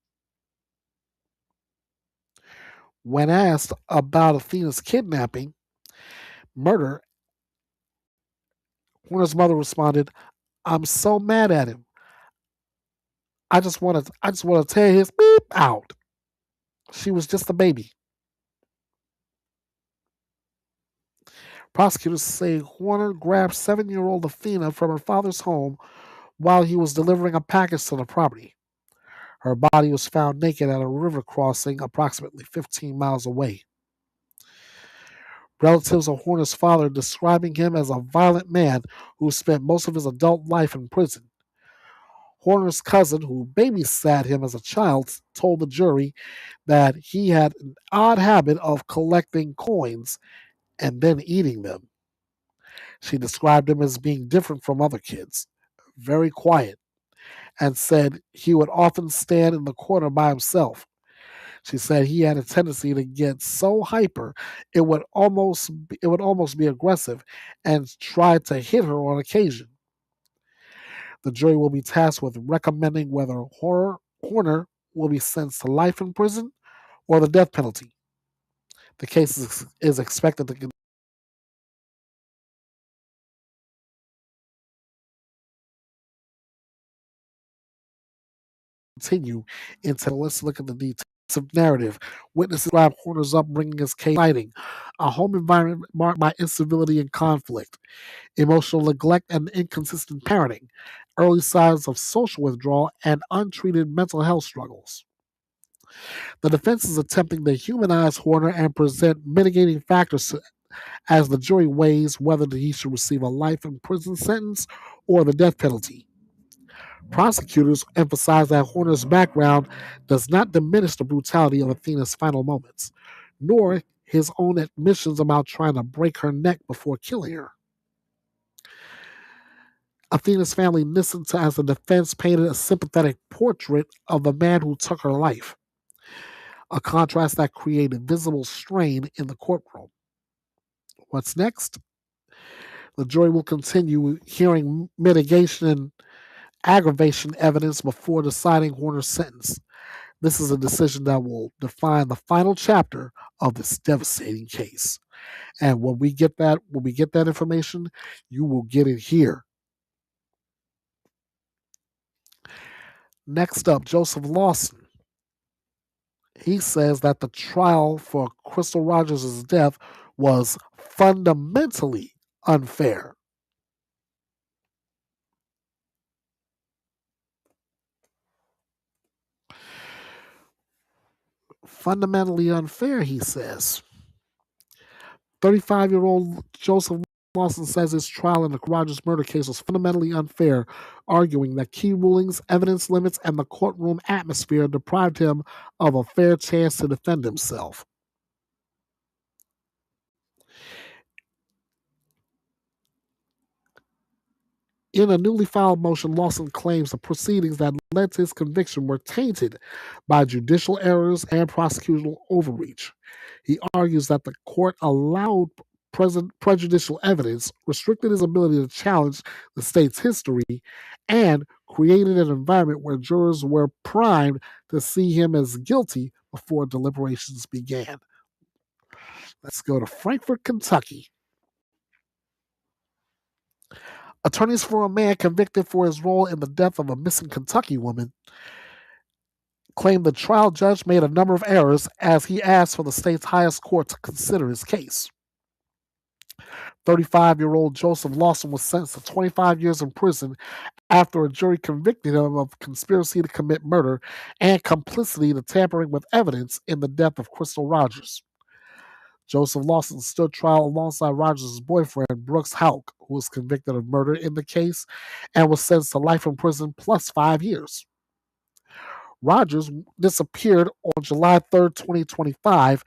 When asked about Athena's kidnapping, murder, Horner's mother responded, I'm so mad at him. I just want to tear his beep out. She was just a baby. Prosecutors say Horner grabbed 7-year-old Athena from her father's home while he was delivering a package to the property. Her body was found naked at a river crossing approximately 15 miles away. Relatives of Horner's father describing him as a violent man who spent most of his adult life in prison. Horner's cousin, who babysat him as a child, told the jury that he had an odd habit of collecting coins and then eating them. She described him as being different from other kids, very quiet, and said he would often stand in the corner by himself. She said he had a tendency to get so hyper it would almost be aggressive and tried to hit her on occasion. The jury will be tasked with recommending whether Horner will be sentenced to life in prison or the death penalty. The case is expected to continue into let's look at the details of narrative. Witnesses describe Horner's upbringing as citing a home environment marked by incivility and conflict, emotional neglect and inconsistent parenting, early signs of social withdrawal, and untreated mental health struggles. The defense is attempting to humanize Horner and present mitigating factors as the jury weighs whether he should receive a life in prison sentence or the death penalty. Prosecutors emphasize that Horner's background does not diminish the brutality of Athena's final moments, nor his own admissions about trying to break her neck before killing her. Athena's family listened to as the defense painted a sympathetic portrait of the man who took her life, a contrast that created visible strain in the courtroom. What's next? The jury will continue hearing mitigation and aggravation evidence before deciding Horner's sentence. This is a decision that will define the final chapter of this devastating case. And when we get that information, you will get it here. Next up, Joseph Lawson. He says that the trial for Crystal Rogers' death was fundamentally unfair. Fundamentally unfair, he says. 35-year-old Joseph Lawson says his trial in the Rogers murder case was fundamentally unfair, arguing that key rulings, evidence limits, and the courtroom atmosphere deprived him of a fair chance to defend himself. In a newly filed motion, Lawson claims the proceedings that led to his conviction were tainted by judicial errors and prosecutorial overreach. He argues that the court allowed prejudicial evidence, restricted his ability to challenge the state's history, and created an environment where jurors were primed to see him as guilty before deliberations began. Let's go to Frankfort, Kentucky. Attorneys for a man convicted for his role in the death of a missing Kentucky woman claimed the trial judge made a number of errors as he asked for the state's highest court to consider his case. 35-year-old Joseph Lawson was sentenced to 25 years in prison after a jury convicted him of conspiracy to commit murder and complicity to tampering with evidence in the death of Crystal Rogers. Joseph Lawson stood trial alongside Rogers' boyfriend, Brooks Houck, who was convicted of murder in the case and was sentenced to life in prison plus 5 years. Rogers disappeared on July 3rd, 2025,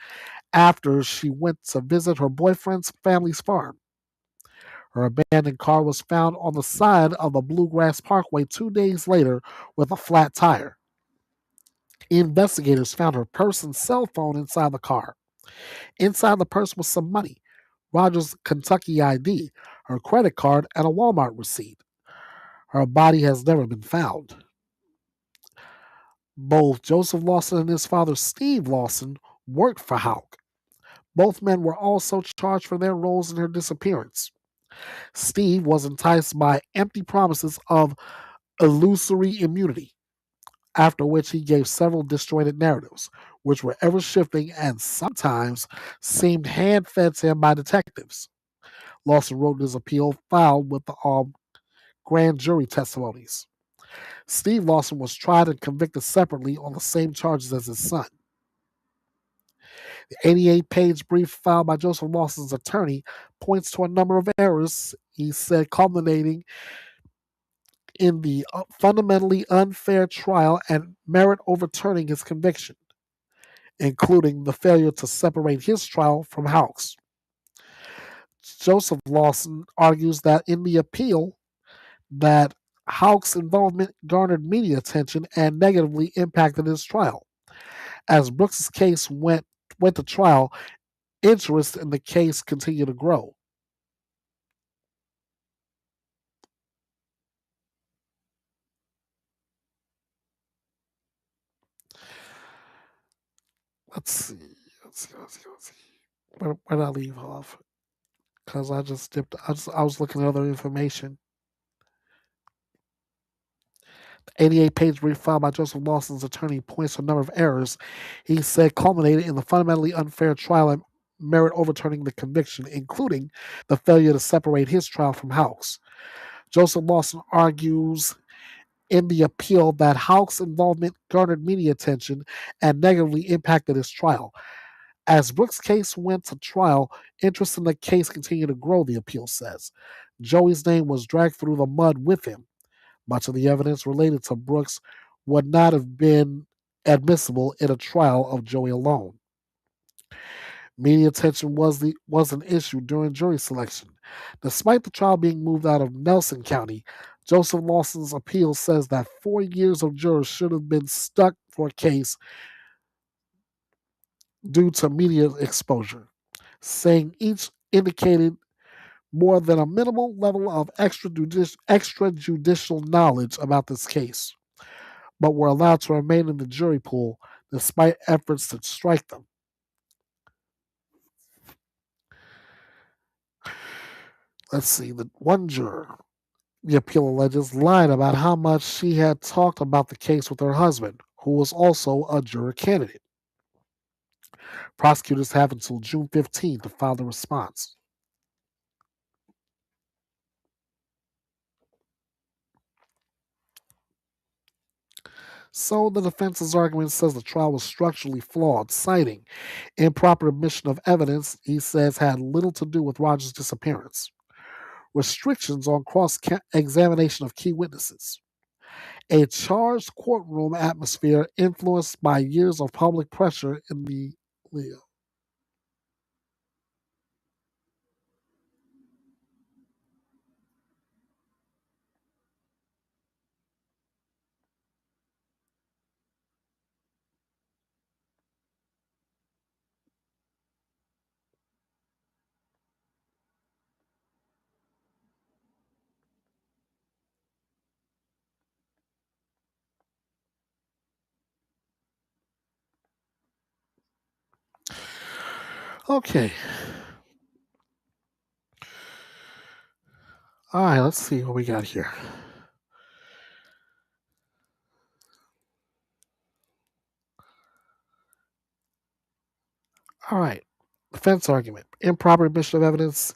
after she went to visit her boyfriend's family's farm. Her abandoned car was found on the side of a Bluegrass Parkway 2 days later with a flat tire. Investigators found her purse and cell phone inside the car. Inside the purse was some money, Rogers' Kentucky ID, her credit card, and a Walmart receipt. Her body has never been found. Both Joseph Lawson and his father, Steve Lawson, worked for Houck. Both men were also charged for their roles in her disappearance. Steve was enticed by empty promises of illusory immunity, after which he gave several disjointed narratives, which were ever shifting and sometimes seemed hand fed to him by detectives. Lawson wrote his appeal filed with the grand jury testimonies. Steve Lawson was tried and convicted separately on the same charges as his son. The 88-page brief filed by Joseph Lawson's attorney points to a number of errors, he said, culminating in the fundamentally unfair trial and merit overturning his conviction, including the failure to separate his trial from Houck's. Joseph Lawson argues that in the appeal that Houck's involvement garnered media attention and negatively impacted his trial. As Brooks' case went to trial, interest in the case continued to grow. Let's see. Where did I leave off? Because I just dipped. I was looking at other information. The 88-page brief filed by Joseph Lawson's attorney points to a number of errors he said culminated in the fundamentally unfair trial and merit overturning the conviction, including the failure to separate his trial from Houck's. Joseph Lawson argues in the appeal that Houck's involvement garnered media attention and negatively impacted his trial. As Brooks' case went to trial, interest in the case continued to grow, the appeal says. Joey's name was dragged through the mud with him. Much of the evidence related to Brooks would not have been admissible in a trial of Joey alone. Media attention was an issue during jury selection. Despite the trial being moved out of Nelson County, Joseph Lawson's appeal says that 4 years of jurors should have been stuck for a case due to media exposure, saying each indicated more than a minimal level of extrajudicial knowledge about this case, but were allowed to remain in the jury pool despite efforts to strike them. Let's see, the one juror, the appeal alleges, lied about how much she had talked about the case with her husband, who was also a juror candidate. Prosecutors have until June 15 to file the response. So the defense's argument says the trial was structurally flawed, citing improper admission of evidence he says had little to do with Rogers' disappearance. restrictions on cross-examination of key witnesses, a charged courtroom atmosphere influenced by years of public pressure in the Leo. Okay. All right, let's see what we got here. All right. Defense argument. Improper admission of evidence,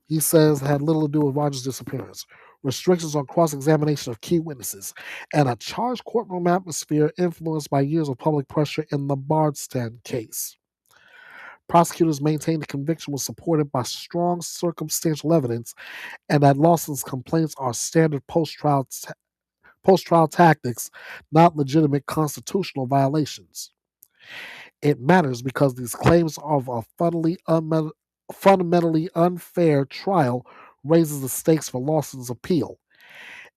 he says, had little to do with Rogers' disappearance. Restrictions on cross examination of key witnesses, and a charged courtroom atmosphere influenced by years of public pressure in the Bardstown case. Prosecutors maintained the conviction was supported by strong circumstantial evidence and that Lawson's complaints are standard post-trial tactics, not legitimate constitutional violations. It matters because these claims of a fundamentally unfair trial raises the stakes for Lawson's appeal.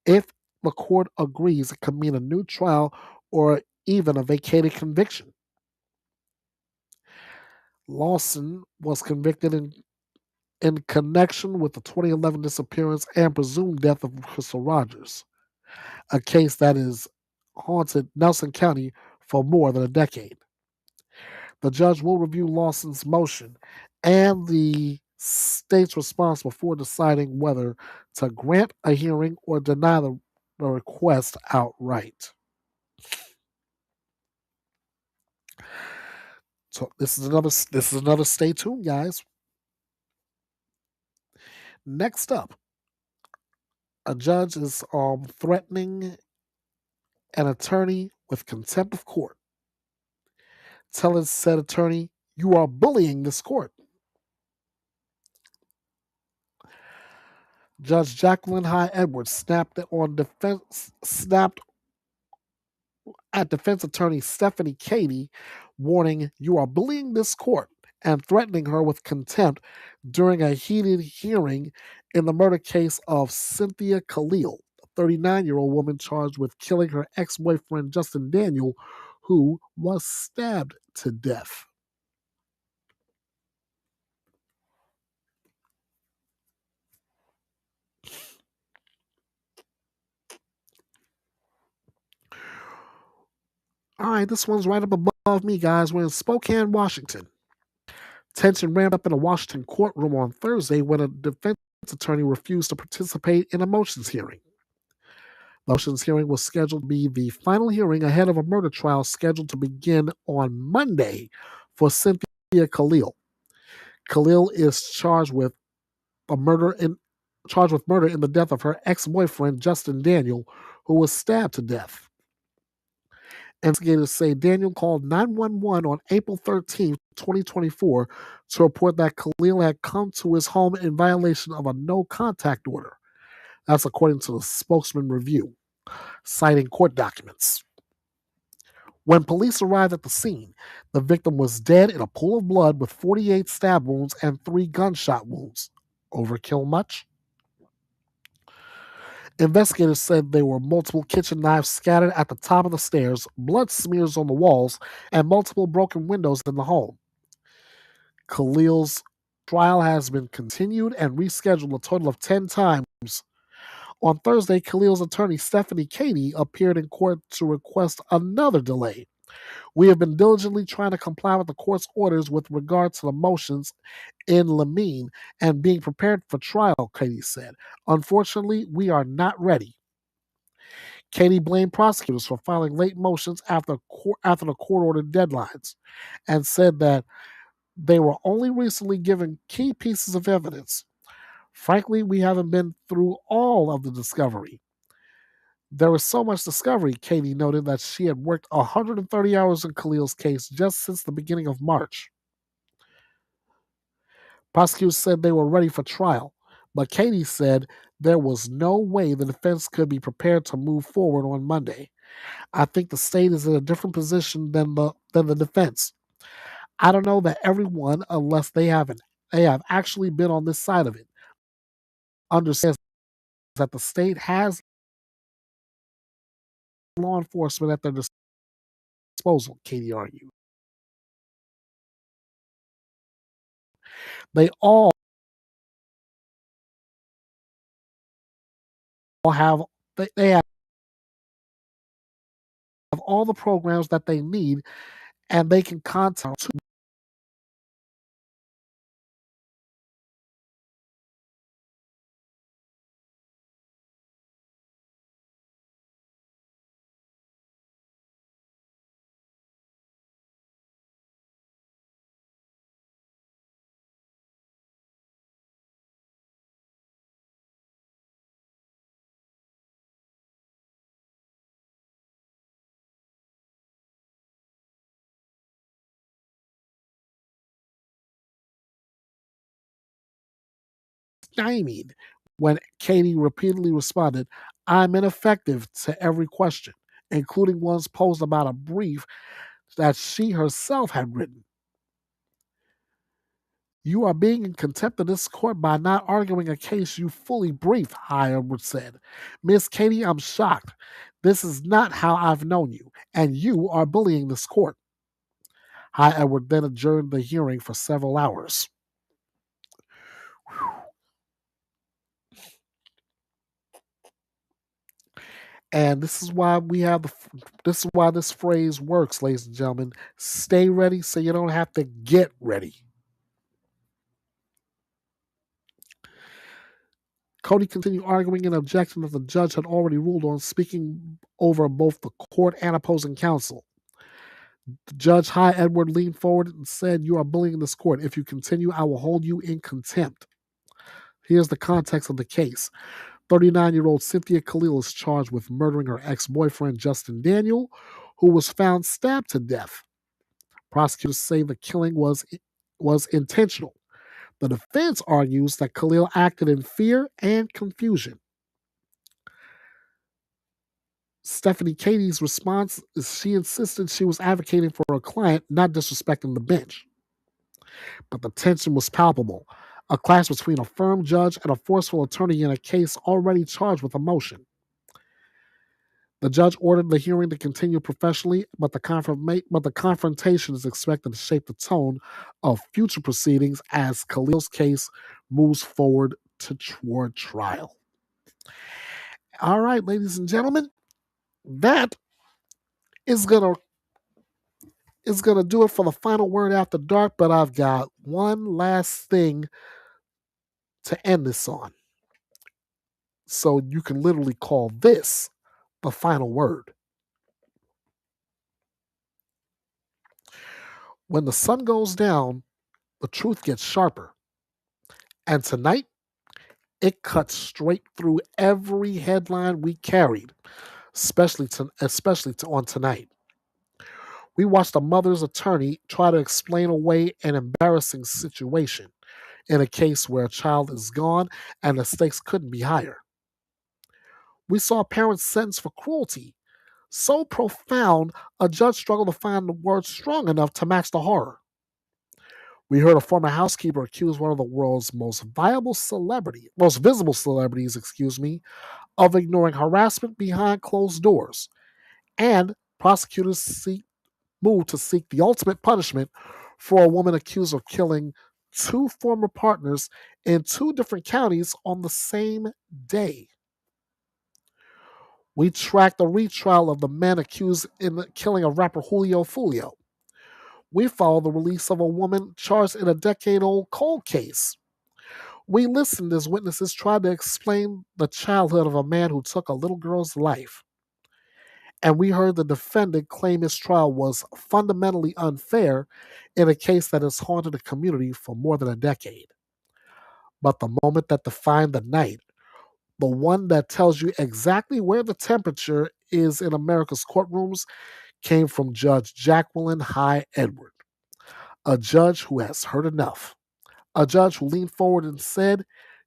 If the court agrees, it could mean a new trial or even a vacated conviction. Lawson was convicted in connection with the 2011 disappearance and presumed death of Crystal Rogers, a case that has haunted Nelson County for more than a decade. The judge will review Lawson's motion and the state's response before deciding whether to grant a hearing or deny the request outright. So this is another stay tuned, guys. Next up, a judge is threatening an attorney with contempt of court, telling said attorney, "You are bullying this court." Judge Jacqueline High Edwards snapped at defense attorney Stephanie Cady, warning, "You are bullying this court," and threatening her with contempt during a heated hearing in the murder case of Cynthia Khalil, a 39-year-old woman charged with killing her ex-boyfriend Justin Daniel, who was stabbed to death. All right, this one's right up above me, guys. We're in Spokane, Washington. Tension ramped up in a Washington courtroom on Thursday when a defense attorney refused to participate in a motions hearing. The motions hearing was scheduled to be the final hearing ahead of a murder trial scheduled to begin on Monday for Cynthia Khalil. Khalil is charged with murder in the death of her ex-boyfriend Justin Daniel, who was stabbed to death. Investigators say Daniel called 911 on April 13, 2024, to report that Khalil had come to his home in violation of a no-contact order. That's according to the spokesman review, citing court documents. When police arrived at the scene, the victim was dead in a pool of blood with 48 stab wounds and 3 gunshot wounds. Overkill much? Investigators said there were multiple kitchen knives scattered at the top of the stairs, blood smears on the walls, and multiple broken windows in the home. Khalil's trial has been continued and rescheduled a total of 10 times. On Thursday, Khalil's attorney, Stephanie Cady, appeared in court to request another delay. "We have been diligently trying to comply with the court's orders with regard to the motions in Lamine and being prepared for trial," Cady said. "Unfortunately, we are not ready." Cady blamed prosecutors for filing late motions after the court-ordered deadlines and said that they were only recently given key pieces of evidence. "Frankly, we haven't been through all of the discovery. There was so much discovery," Cady noted that she had worked 130 hours in Khalil's case just since the beginning of March. Prosecutors said they were ready for trial, But Katie said there was no way the defense could be prepared to move forward on Monday. I think the state is in a different position than the defense. I don't know that everyone, unless they have actually been on this side of it, understands that the state has law enforcement at their disposal, Katie argued. They all have they have all the programs that they need, and they can contact stymied when Katie repeatedly responded, I'm ineffective to every question, including ones posed about a brief that she herself had written. You are being in contempt of this court by not arguing a case you fully briefed, High Edward said. Miss Katie, I'm shocked. This is not how I've known you, and you are bullying this court. High Edward then adjourned the hearing for several hours. And this is why this is why this phrase works, ladies and gentlemen. Stay ready so you don't have to get ready. Cody continued arguing an objection that the judge had already ruled on, speaking over both the court and opposing counsel. Judge High Edward leaned forward and said, You are bullying this court. If you continue, I will hold you in contempt. Here's the context of the case. 39-year-old Cynthia Khalil is charged with murdering her ex-boyfriend, Justin Daniel, who was found stabbed to death. Prosecutors say the killing was intentional. The defense argues that Khalil acted in fear and confusion. Stephanie Katie's response is she insisted she was advocating for her client, not disrespecting the bench. But the tension was palpable. A clash between a firm judge and a forceful attorney in a case already charged with a motion. The judge ordered the hearing to continue professionally, but the confrontation is expected to shape the tone of future proceedings as Khalil's case moves forward toward trial. All right, ladies and gentlemen, that is gonna do it for the final word after dark. But I've got one last thing to end this on, so you can literally call this the final word. When the sun goes down, the truth gets sharper. And tonight, it cuts straight through every headline we carried, especially on tonight. We watched a mother's attorney try to explain away an embarrassing situation in a case where a child is gone and the stakes couldn't be higher. We saw parents sentenced for cruelty so profound a judge struggled to find the words strong enough to match the horror. We heard a former housekeeper accuse one of the world's most visible celebrities, of ignoring harassment behind closed doors. And prosecutors moved to seek the ultimate punishment for a woman accused of killing two former partners in two different counties on the same day. We tracked the retrial of the men accused in the killing of rapper Julio Fulio. We followed the release of a woman charged in a decade-old cold case. We listened as witnesses tried to explain the childhood of a man who took a little girl's life. And we heard the defendant claim his trial was fundamentally unfair in a case that has haunted the community for more than a decade. But the moment that defined the night, the one that tells you exactly where the temperature is in America's courtrooms, came from Judge Jacqueline High Edward, a judge who has heard enough, a judge who leaned forward and said,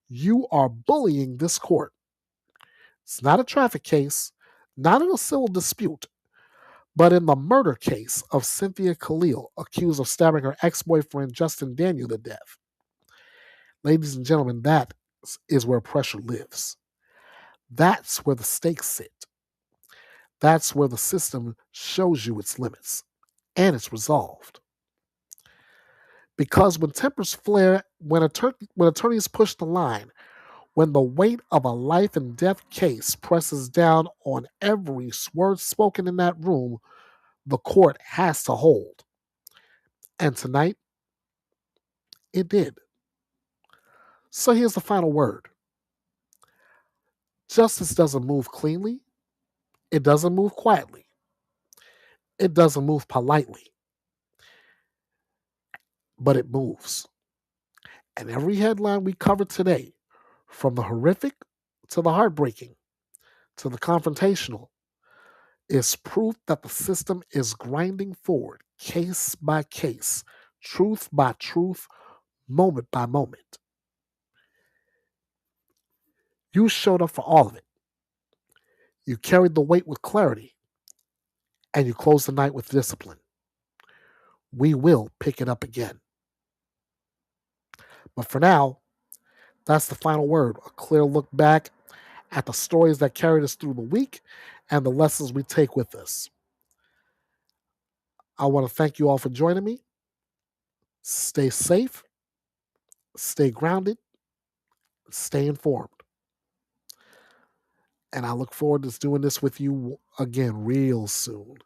You are bullying this court. It's not a traffic case, not in a civil dispute, but in the murder case of Cynthia Khalil, accused of stabbing her ex-boyfriend Justin Daniel to death. Ladies and gentlemen, that is where pressure lives. That's where the stakes sit. That's where the system shows you its limits, and it's resolved. Because when tempers flare, when attorneys push the line, when the weight of a life and death case presses down on every word spoken in that room, the court has to hold. And tonight, it did. So here's the final word. Justice doesn't move cleanly. It doesn't move quietly. It doesn't move politely. But it moves. And every headline we covered today, from the horrific to the heartbreaking to the confrontational, is proof that the system is grinding forward, case by case, truth by truth, moment by moment. You showed up for all of it. You carried the weight with clarity, and you closed the night with discipline. We will pick it up again. But for now, that's the final word, a clear look back at the stories that carried us through the week and the lessons we take with us. I want to thank you all for joining me. Stay safe, stay grounded, stay informed. And I look forward to doing this with you again real soon.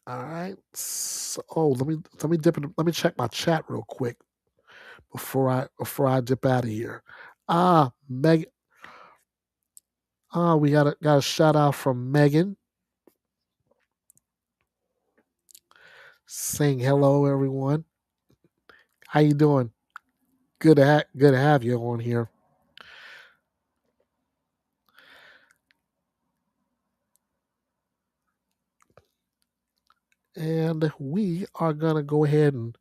All right. So, let me check my chat real quick before I dip out of here. Meg. We got a shout out from Megan saying hello, everyone. How you doing? Good to have you on here. And we are gonna go ahead and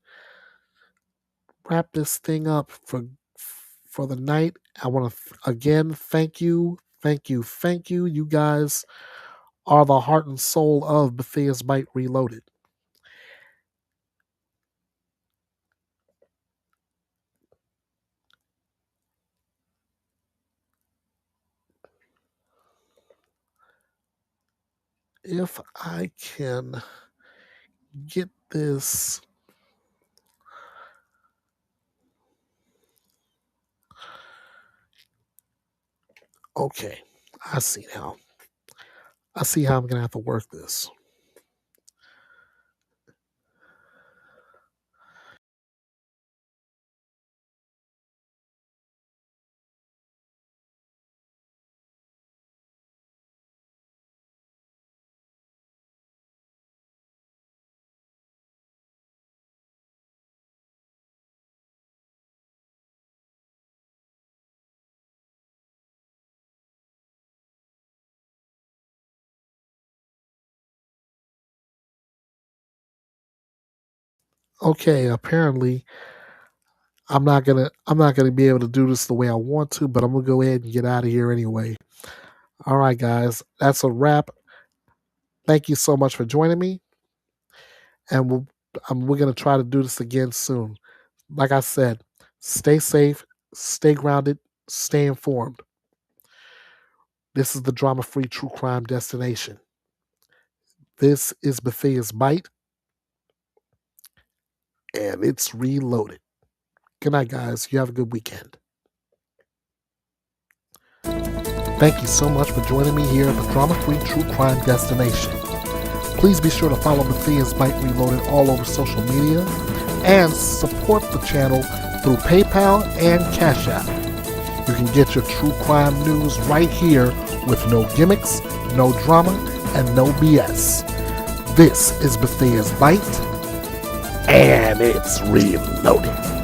wrap this thing up for the night. I want to again thank you. You guys are the heart and soul of Bethea'S Byte Reloaded. If I can get this. Okay, I see now. I see how I'm going to have to work this. Okay, apparently I'm not gonna be able to do this the way I want to, but I'm gonna go ahead and get out of here anyway. All right, guys, that's a wrap. Thank you so much for joining me, and we're gonna try to do this again soon. Like I said, stay safe, stay grounded, stay informed. This is the drama-free true crime destination. This is Bethea'S Byte, and it's reloaded. Good night, guys. You have a good weekend. Thank you so much for joining me here at the drama-free true crime destination. Please be sure to follow Bethea'S Byte Reloaded all over social media and support the channel through PayPal and Cash App. You can get your true crime news right here with no gimmicks, no drama, and no BS. This is Bethea'S Byte, and it's reloaded.